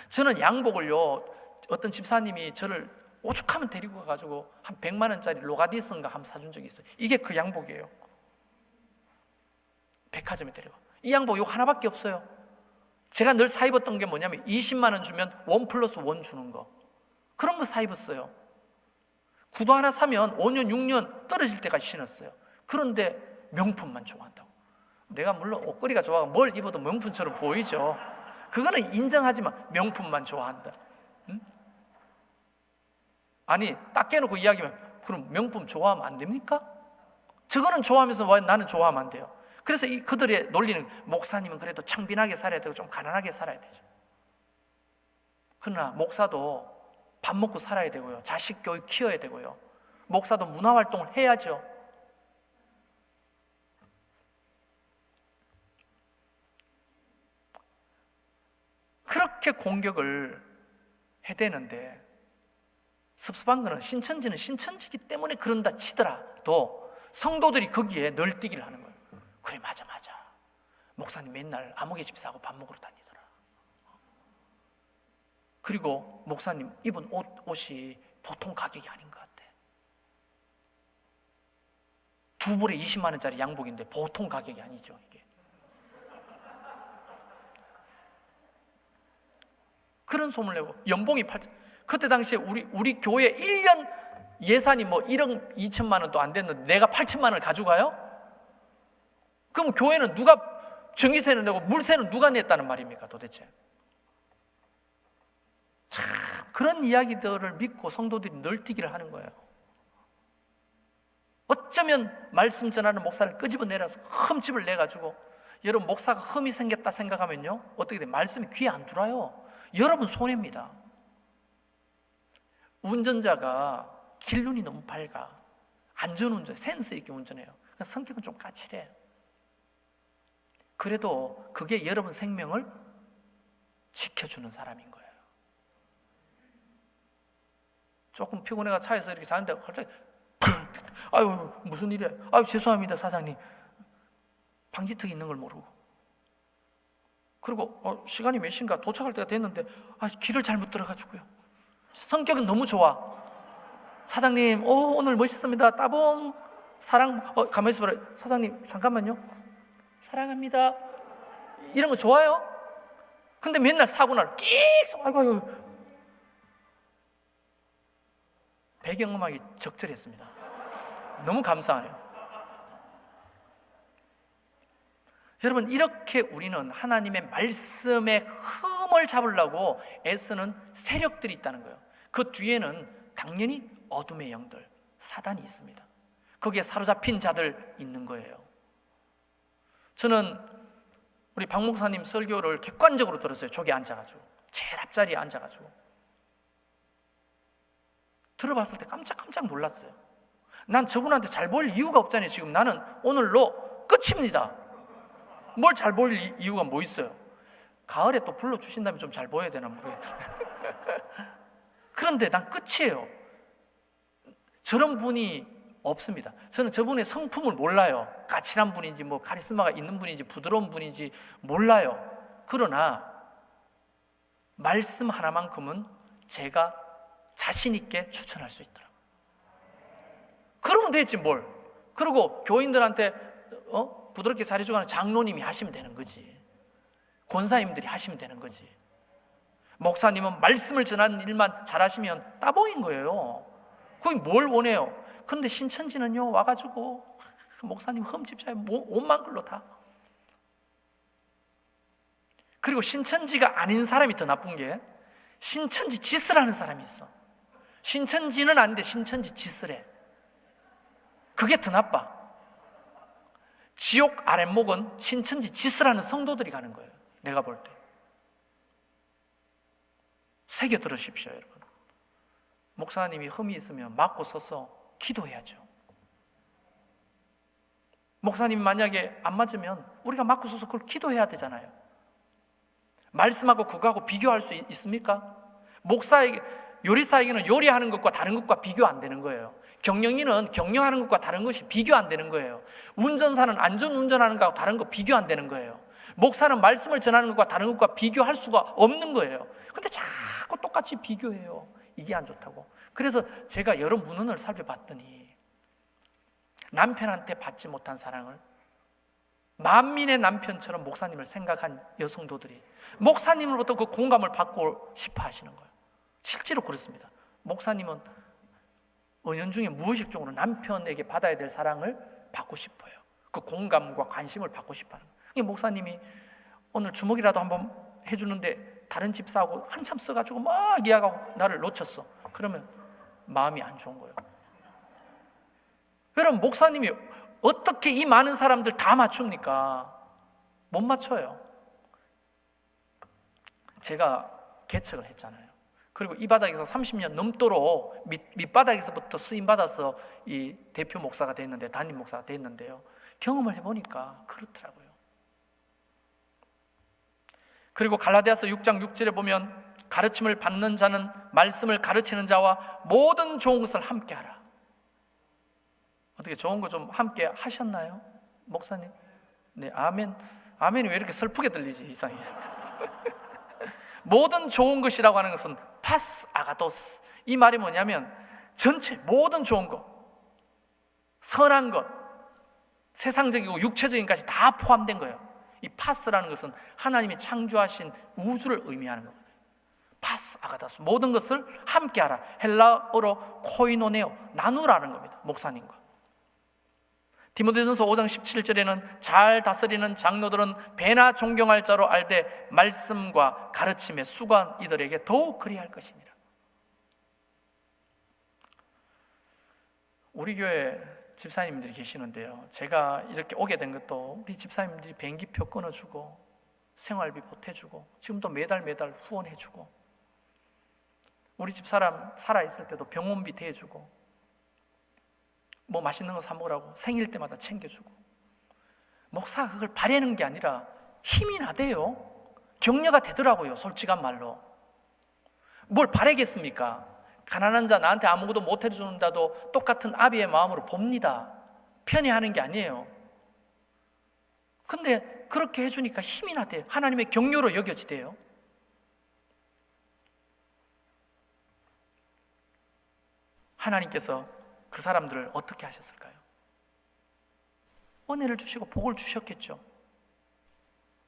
저는 양복을요, 어떤 집사님이 저를 오죽하면 데리고 가가지고 한 100만 원짜리 로가디스인가 한번 사준 적이 있어요. 이게 그 양복이에요. 백화점에 데리고. 이 양복 이거 하나밖에 없어요. 제가 늘 사 입었던 게 뭐냐면 20만 원 주면 1+1 주는 거, 그런 거 사 입었어요. 구두 하나 사면 5년 6년 떨어질 때까지 신었어요. 그런데 명품만 좋아한다고. 내가 물론 옷걸이가 좋아서 뭘 입어도 명품처럼 보이죠. 그거는 인정하지만 명품만 좋아한다. 응? 아니 딱 깨놓고 이야기하면 그럼 명품 좋아하면 안 됩니까? 저거는 좋아하면서 왜 나는 좋아하면 안 돼요? 그래서 그들의 논리는 목사님은 그래도 창빈하게 살아야 되고 좀 가난하게 살아야 되죠. 그러나 목사도 밥 먹고 살아야 되고요, 자식 교육 키워야 되고요, 목사도 문화활동을 해야죠. 그렇게 공격을 해대는데 섭섭한 거는 신천지는 신천지기 때문에 그런다 치더라도 성도들이 거기에 널뛰기를 하는 거예요. 그래, 맞아. 목사님 맨날 아무개 집사하고 밥 먹으러 다니더라. 그리고 목사님 입은 옷이 보통 가격이 아닌 것 같아. 두 벌에 20만 원짜리 양복인데 보통 가격이 아니죠, 이게. 그런 소문을 내고 연봉이 8천. 그때 당시에 우리 교회 1년 예산이 뭐 1억 2천만 원도 안 됐는데 내가 8천만 원을 가져가요? 그럼 교회는 누가 전기세는 내고 물세는 누가 냈다는 말입니까 도대체? 참 그런 이야기들을 믿고 성도들이 널뛰기를 하는 거예요. 어쩌면 말씀 전하는 목사를 끄집어내려서 흠집을 내가지고, 여러분 목사가 흠이 생겼다 생각하면요 어떻게 돼? 말씀이 귀에 안 들어와요. 여러분 손해입니다. 운전자가 길눈이 너무 밝아, 안전운전, 센스 있게 운전해요. 성격은 좀 까칠해. 그래도 그게 여러분 생명을 지켜주는 사람인 거예요. 조금 피곤해가 차에서 이렇게 자는데 갑자기 아유 무슨 일이야? 아유 죄송합니다 사장님, 방지턱이 있는 걸 모르고. 그리고 시간이 몇 시인가 도착할 때가 됐는데 길을 잘못 들어가지고요. 성격은 너무 좋아. 사장님 오늘 멋있습니다 따봉 사랑. 가만히 있어봐라. 사장님 잠깐만요, 사랑합니다. 이런 거 좋아요? 근데 맨날 사고 날 끽 아이고 배경음악이 적절했습니다. 너무 감사하네요. 여러분 이렇게 우리는 하나님의 말씀의 흠을 잡으려고 애쓰는 세력들이 있다는 거예요. 그 뒤에는 당연히 어둠의 영들, 사단이 있습니다. 거기에 사로잡힌 자들 있는 거예요. 저는 우리 박 목사님 설교를 객관적으로 들었어요. 저기 앉아가지고 제일 앞자리에 앉아가지고 들어봤을 때 깜짝 놀랐어요. 난 저분한테 잘 보일 이유가 없잖아요. 지금 나는 오늘로 끝입니다. 뭘 잘 보일 이유가 뭐 있어요? 가을에 또 불러주신다면 좀 잘 보여야 되나 모르겠어요. 그런데 난 끝이에요. 저런 분이 없습니다. 저는 저분의 성품을 몰라요. 까칠한 분인지 뭐 카리스마가 있는 분인지 부드러운 분인지 몰라요. 그러나 말씀 하나만큼은 제가 자신 있게 추천할 수 있더라고요. 그러면 되지 뭘. 그리고 교인들한테 부드럽게 잘해주고 하는 장로님이 하시면 되는 거지. 권사님들이 하시면 되는 거지. 목사님은 말씀을 전하는 일만 잘하시면 따봉인 거예요. 그게 뭘 원해요? 그런데 신천지는요, 와가지고 목사님 흠집자에 옷만 글로 다. 그리고 신천지가 아닌 사람이 더 나쁜 게 신천지 짓을 하는 사람이 있어. 신천지는 아닌데 신천지 짓을 해. 그게 더 나빠. 지옥 아랫목은 신천지 짓을 하는 성도들이 가는 거예요. 내가 볼 때. 새겨 들으십시오, 여러분. 목사님이 흠이 있으면 맞고 서서 기도해야죠. 목사님이 만약에 안 맞으면 우리가 맞고 서서 그걸 기도해야 되잖아요. 말씀하고 그거하고 비교할 수 있습니까? 목사에게, 요리사에게는 요리하는 것과 다른 것과 비교 안 되는 거예요. 경영인은 경영하는 것과 다른 것이 비교 안 되는 거예요. 운전사는 안전 운전하는 것과 다른 거 비교 안 되는 거예요. 목사는 말씀을 전하는 것과 다른 것과 비교할 수가 없는 거예요. 근데 자꾸 똑같이 비교해요. 이게 안 좋다고. 그래서 제가 여러 문헌을 살펴봤더니 남편한테 받지 못한 사랑을 만민의 남편처럼 목사님을 생각한 여성도들이 목사님으로부터 그 공감을 받고 싶어 하시는 거예요. 실제로 그렇습니다. 목사님은 은연중에 무의식적으로 남편에게 받아야 될 사랑을 받고 싶어요. 그 공감과 관심을 받고 싶어 하는 거예요. 목사님이 오늘 주먹이라도 한번 해주는데 다른 집사하고 한참 써가지고 막 이야기하고 나를 놓쳤어. 그러면 마음이 안 좋은 거예요. 여러분, 목사님이 어떻게 이 많은 사람들 다 맞춥니까? 못 맞춰요. 제가 개척을 했잖아요. 그리고 이 바닥에서 30년 넘도록 밑바닥에서부터 쓰임받아서 이 대표 목사가 됐는데, 담임 목사가 됐는데요, 경험을 해보니까 그렇더라고요. 그리고 갈라디아서 6장 6절에 보면 가르침을 받는 자는 말씀을 가르치는 자와 모든 좋은 것을 함께 하라. 어떻게 좋은 거 좀 함께 하셨나요? 목사님? 네, 아멘. 아멘이 왜 이렇게 슬프게 들리지? 이상해. 모든 좋은 것이라고 하는 것은 파스 아가도스. 이 말이 뭐냐면 전체 모든 좋은 것, 선한 것, 세상적이고 육체적인 것이 다 포함된 거예요. 이 파스라는 것은 하나님이 창조하신 우주를 의미하는 거예요. 파스 아가다스, 모든 것을 함께 하라. 헬라어로 코이노네오, 나누라는 겁니다. 목사님과. 디모데전서 5장 17절에는 잘 다스리는 장로들은 배나 존경할 자로 알되 말씀과 가르침의 수고한 이들에게 더욱 그리할 것이니라. 우리 교회 집사님들이 계시는데요, 제가 이렇게 오게 된 것도 우리 집사님들이 비행기표 끊어주고 생활비 보태주고 지금도 매달 후원해주고, 우리 집사람 살아있을 때도 병원비 대주고 뭐 맛있는 거 사 먹으라고 생일 때마다 챙겨주고. 목사가 그걸 바라는 게 아니라 힘이 나대요. 격려가 되더라고요. 솔직한 말로. 뭘 바라겠습니까? 가난한 자, 나한테 아무것도 못 해주는다도 똑같은 아비의 마음으로 봅니다. 편히 하는 게 아니에요. 근데 그렇게 해주니까 힘이 나대요. 하나님의 격려로 여겨지대요. 하나님께서 그 사람들을 어떻게 하셨을까요? 은혜를 주시고 복을 주셨겠죠.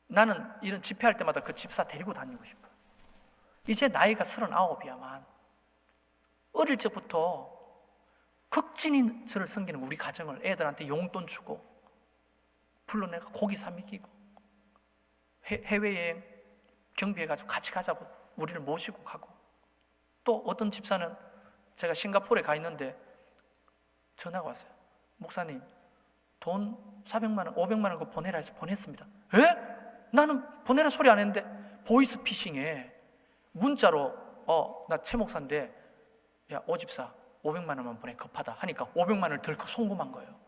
나는 이런 집회할 때마다 그 집사 데리고 다니고 싶어요. 이제 나이가 39이야만 어릴 적부터 극진히 저를 섬기는 우리 가정을 애들한테 용돈 주고 불러내가 고기 사 먹이고 해외여행 경비해가지고 같이 가자고 우리를 모시고 가고, 또 어떤 집사는 제가 싱가포르에 가 있는데 전화가 왔어요. 목사님, 돈 400만 원, 500만 원 그거 보내라 해서 보냈습니다. 에? 나는 보내라 소리 안 했는데 보이스 피싱에 문자로 나 최 목사인데 야, 오 집사 500만 원만 보내, 급하다 하니까 500만 원을 덜컥 송금한 거예요.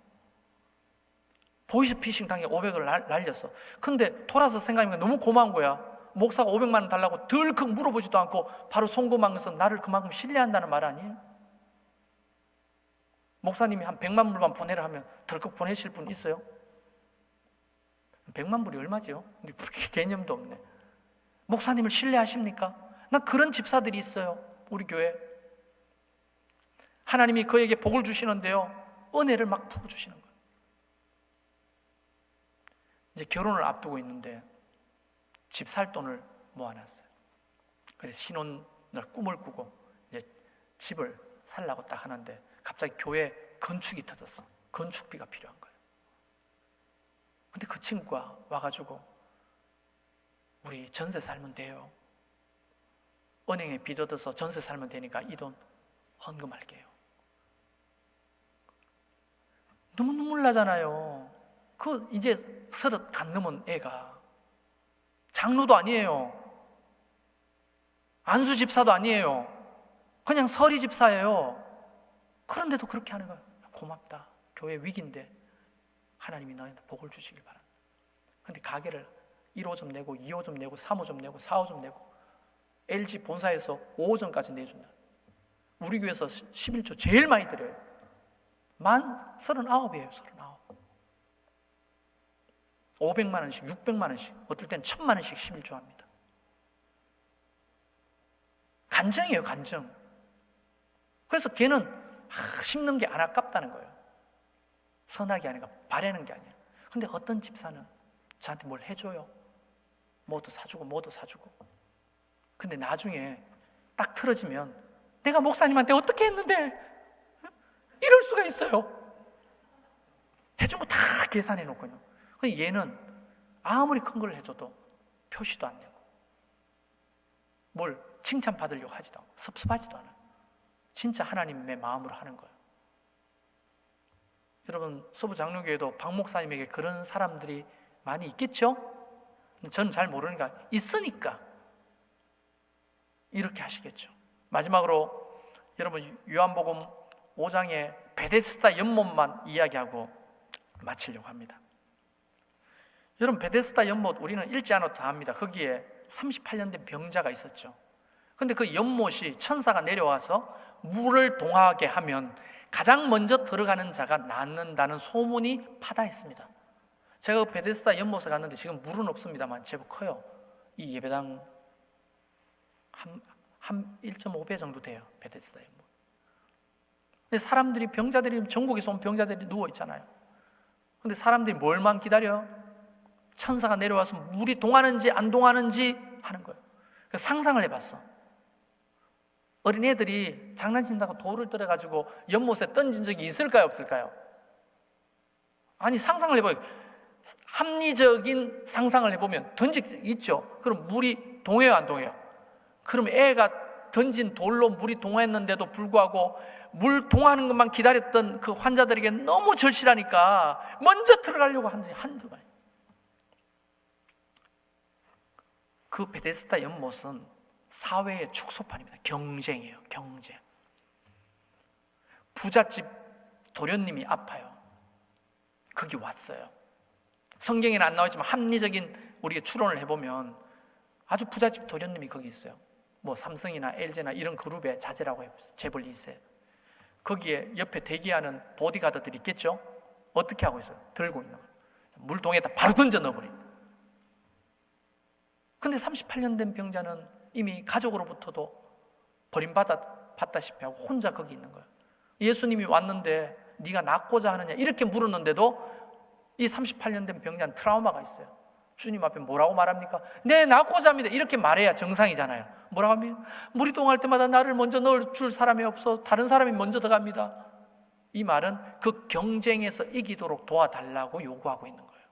보이스 피싱 당해 500을 날렸어. 근데 돌아서 생각해보니까 너무 고마운 거야. 목사가 500만 원 달라고 덜컥 물어보지도 않고 바로 송금한 것은 나를 그만큼 신뢰한다는 말 아니에요? 목사님이 한 100만 불만 보내라 하면 덜컥 보내실 분 있어요? 100만 불이 얼마죠? 근데 그렇게 개념도 없네. 목사님을 신뢰하십니까? 난 그런 집사들이 있어요. 우리 교회. 하나님이 그에게 복을 주시는데요, 은혜를 막 부어주시는 거예요. 이제 결혼을 앞두고 있는데 집 살 돈을 모아놨어요. 그래서 신혼을 꿈을 꾸고 이제 집을 살라고 딱 하는데 갑자기 교회 건축이 터졌어. 건축비가 필요한 거예요. 근데 그 친구가 와가지고 우리 전세 살면 돼요. 은행에 빚 얻어서 전세 살면 되니까 이 돈 헌금할게요. 너무 눈물 나잖아요. 그 이제 30 간 넘은 애가 장로도 아니에요. 안수 집사도 아니에요. 그냥 서리 집사예요. 그런데도 그렇게 하는 거예요. 고맙다. 교회 위기인데 하나님이 너희한테 복을 주시길 바란다. 근데 가게를 1호점 내고 2호점 내고 3호점 내고 4호점 내고 LG 본사에서 5호점까지 내준다. 우리 교회에서 11조 제일 많이 드려요. 만 39이에요. 39. 500만 원씩 600만 원씩 어떨 땐 1000만 원씩 11조 합니다. 간증이에요. 간증. 그래서 걔는 심는 게 안 아깝다는 거예요. 선하게 하니까 바라는 게 아니에요. 근데 어떤 집사는 저한테 뭘 해줘요. 뭐도 사주고 뭐도 사주고. 근데 나중에 딱 틀어지면 내가 목사님한테 어떻게 했는데 이럴 수가 있어요. 해준 거 다 계산해 놓거든요. 근데 얘는 아무리 큰 걸 해줘도 표시도 안 되고 뭘 칭찬받으려고 하지도 않고 섭섭하지도 않아요. 진짜 하나님의 마음으로 하는 거예요. 여러분 서부 장로교회도 박 목사님에게 그런 사람들이 많이 있겠죠? 저는 잘 모르니까 있으니까 이렇게 하시겠죠. 마지막으로 여러분 요한복음 5장의 베데스다 연못만 이야기하고 마치려고 합니다. 여러분 베데스다 연못 우리는 읽지 않아도 다 압니다. 거기에 38년 된 병자가 있었죠. 근데 그 연못이 천사가 내려와서 물을 동하게 하면 가장 먼저 들어가는 자가 낫는다는 소문이 파다했습니다. 제가 베데스다 연못에 갔는데 지금 물은 없습니다만 제법 커요. 이 예배당 한 1.5배 정도 돼요. 베데스다 연못. 근데 사람들이 병자들이 전국에서 온 병자들이 누워 있잖아요. 근데 사람들이 뭘만 기다려? 천사가 내려와서 물이 동하는지 안 동하는지 하는 거예요. 그래서 상상을 해봤어. 어린애들이 장난친다고 돌을 떨어가지고 연못에 던진 적이 있을까요? 없을까요? 아니 상상을 해봐요. 합리적인 상상을 해보면 던질 수 있죠. 그럼 물이 동해요? 안 동해요? 그럼 애가 던진 돌로 물이 동했는데도 불구하고 물 동하는 것만 기다렸던 그 환자들에게 너무 절실하니까 먼저 들어가려고 한두 번. 그 베데스다 연못은 사회의 축소판입니다. 경쟁이에요. 경쟁. 부잣집 도련님이 아파요. 거기 왔어요. 성경에는 안 나오지만 합리적인 우리가 추론을 해보면 아주 부잣집 도련님이 거기 있어요. 뭐 삼성이나 LG나 이런 그룹의 자제라고 해요. 재벌이 있어요. 거기에 옆에 대기하는 보디가드들이 있겠죠? 어떻게 하고 있어요? 들고 있는 거예요. 물통에다 바로 던져 넣어버립니다. 근데 38년 된 병자는 이미 가족으로부터도 버림받았다시피 하고 혼자 거기 있는 거예요. 예수님이 왔는데 네가 낫고자 하느냐 이렇게 물었는데도 이 38년 된 병자는 트라우마가 있어요. 주님 앞에 뭐라고 말합니까? 네, 낫고자 합니다. 이렇게 말해야 정상이잖아요. 뭐라고 합니까? 물이 동할 때마다 나를 먼저 넣어줄 사람이 없어 다른 사람이 먼저 들어갑니다. 이 말은 그 경쟁에서 이기도록 도와달라고 요구하고 있는 거예요.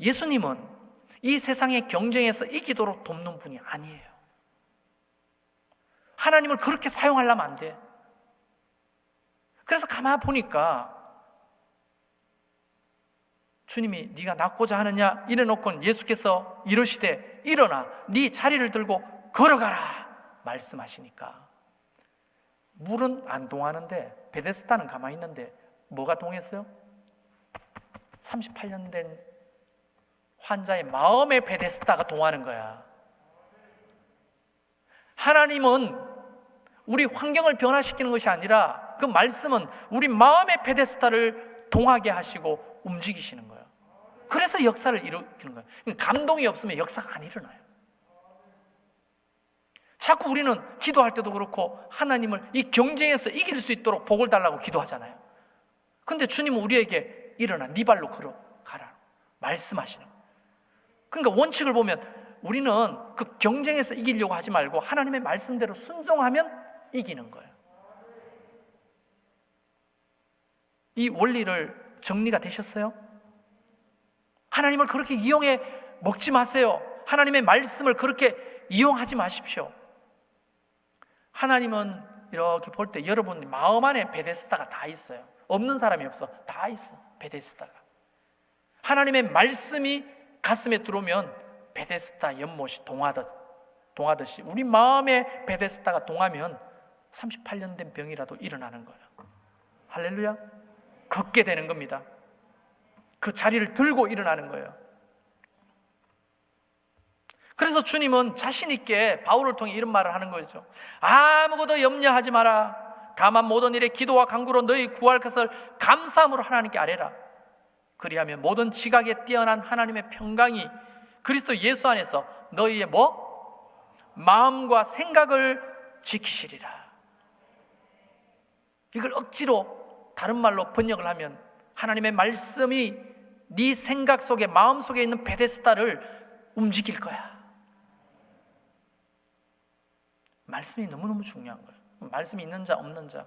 예수님은 이 세상의 경쟁에서 이기도록 돕는 분이 아니에요. 하나님을 그렇게 사용하려면 안 돼. 그래서 가만히 보니까 주님이 네가 낫고자 하느냐 이래놓고는 예수께서 이러시되 일어나 네 자리를 들고 걸어가라 말씀하시니까 물은 안 동하는데 베데스다는 가만히 있는데 뭐가 동했어요? 38년 된 환자의 마음의 베데스다가 동하는 거야. 하나님은 우리 환경을 변화시키는 것이 아니라 그 말씀은 우리 마음의 베데스다를 동하게 하시고 움직이시는 거예요. 그래서 역사를 일으키는 거예요. 감동이 없으면 역사가 안 일어나요. 자꾸 우리는 기도할 때도 그렇고 하나님을 이 경쟁에서 이길 수 있도록 복을 달라고 기도하잖아요. 근데 주님은 우리에게 일어나 네 발로 걸어가라 말씀하시는 거예요. 그러니까 원칙을 보면 우리는 그 경쟁에서 이기려고 하지 말고 하나님의 말씀대로 순종하면 이기는 거예요. 이 원리를 정리가 되셨어요? 하나님을 그렇게 이용해 먹지 마세요. 하나님의 말씀을 그렇게 이용하지 마십시오. 하나님은 이렇게 볼 때 여러분 마음 안에 베데스다가 다 있어요. 없는 사람이 없어. 다 있어. 베데스다가. 하나님의 말씀이 가슴에 들어오면 베데스다 연못이 동하듯이 우리 마음에 베데스다가 동하면 38년 된 병이라도 일어나는 거예요. 할렐루야. 걷게 되는 겁니다. 그 자리를 들고 일어나는 거예요. 그래서 주님은 자신 있게 바울을 통해 이런 말을 하는 거죠. 아무것도 염려하지 마라. 다만 모든 일에 기도와 간구로 너희 구할 것을 감사함으로 하나님께 아뢰라. 그리하면 모든 지각에 뛰어난 하나님의 평강이 그리스도 예수 안에서 너희의 마음과 생각을 지키시리라. 이걸 억지로 다른 말로 번역을 하면 하나님의 말씀이 네 생각 속에 마음 속에 있는 베데스다를 움직일 거야. 말씀이 너무너무 중요한 거예요. 말씀이 있는 자 없는 자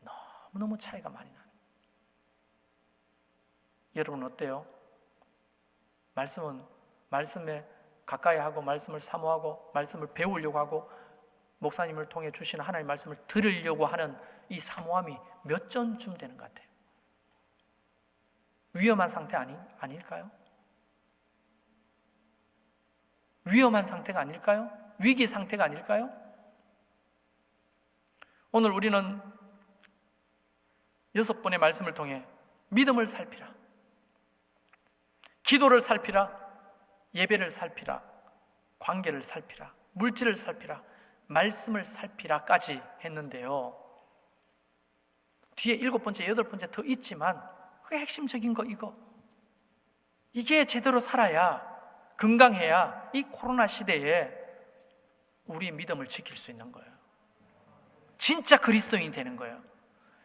너무너무 차이가 많이 나요. 여러분 어때요? 말씀에 가까이 하고 말씀을 사모하고 말씀을 배우려고 하고 목사님을 통해 주시는 하나님의 말씀을 들으려고 하는 이 사모함이 몇 점쯤 되는 것 같아요? 위험한 상태 아닐까요? 위험한 상태가 아닐까요? 위기 상태가 아닐까요? 오늘 우리는 6번의 말씀을 통해 믿음을 살피라, 기도를 살피라, 예배를 살피라, 관계를 살피라, 물질을 살피라, 말씀을 살피라까지 했는데요. 뒤에 7번째, 8번째 더 있지만 그게 핵심적인 거 이게 제대로 살아야, 건강해야 이 코로나 시대에 우리의 믿음을 지킬 수 있는 거예요. 진짜 그리스도인이 되는 거예요.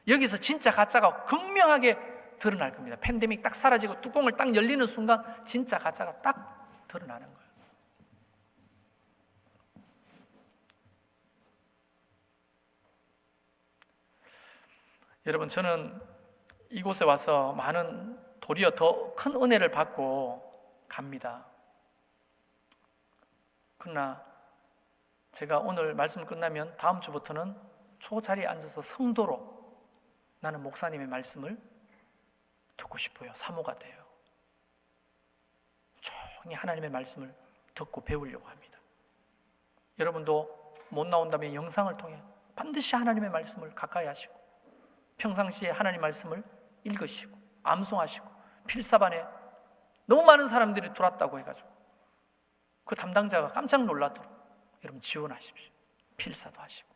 여기서 진짜 가짜가 극명하게 드러날 겁니다. 팬데믹 딱 사라지고 뚜껑을 딱 열리는 순간 진짜 가짜가 딱 드러나는 거예요. 여러분, 저는 이곳에 와서 도리어 더 큰 은혜를 받고 갑니다. 그러나 제가 오늘 말씀을 끝나면 다음 주부터는 자리에 앉아서 성도로 나는 목사님의 말씀을 듣고 싶어요. 사모가 돼요. 조용히 하나님의 말씀을 듣고 배우려고 합니다. 여러분도 못 나온다면 영상을 통해 반드시 하나님의 말씀을 가까이 하시고 평상시에 하나님 말씀을 읽으시고 암송하시고 필사반에 너무 많은 사람들이 들어왔다고 해가지고 그 담당자가 깜짝 놀라도록 여러분 지원하십시오. 필사도 하시고.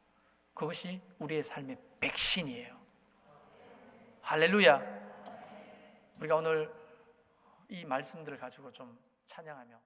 그것이 우리의 삶의 백신이에요. 할렐루야. 우리가 오늘 이 말씀들을 가지고 좀 찬양하며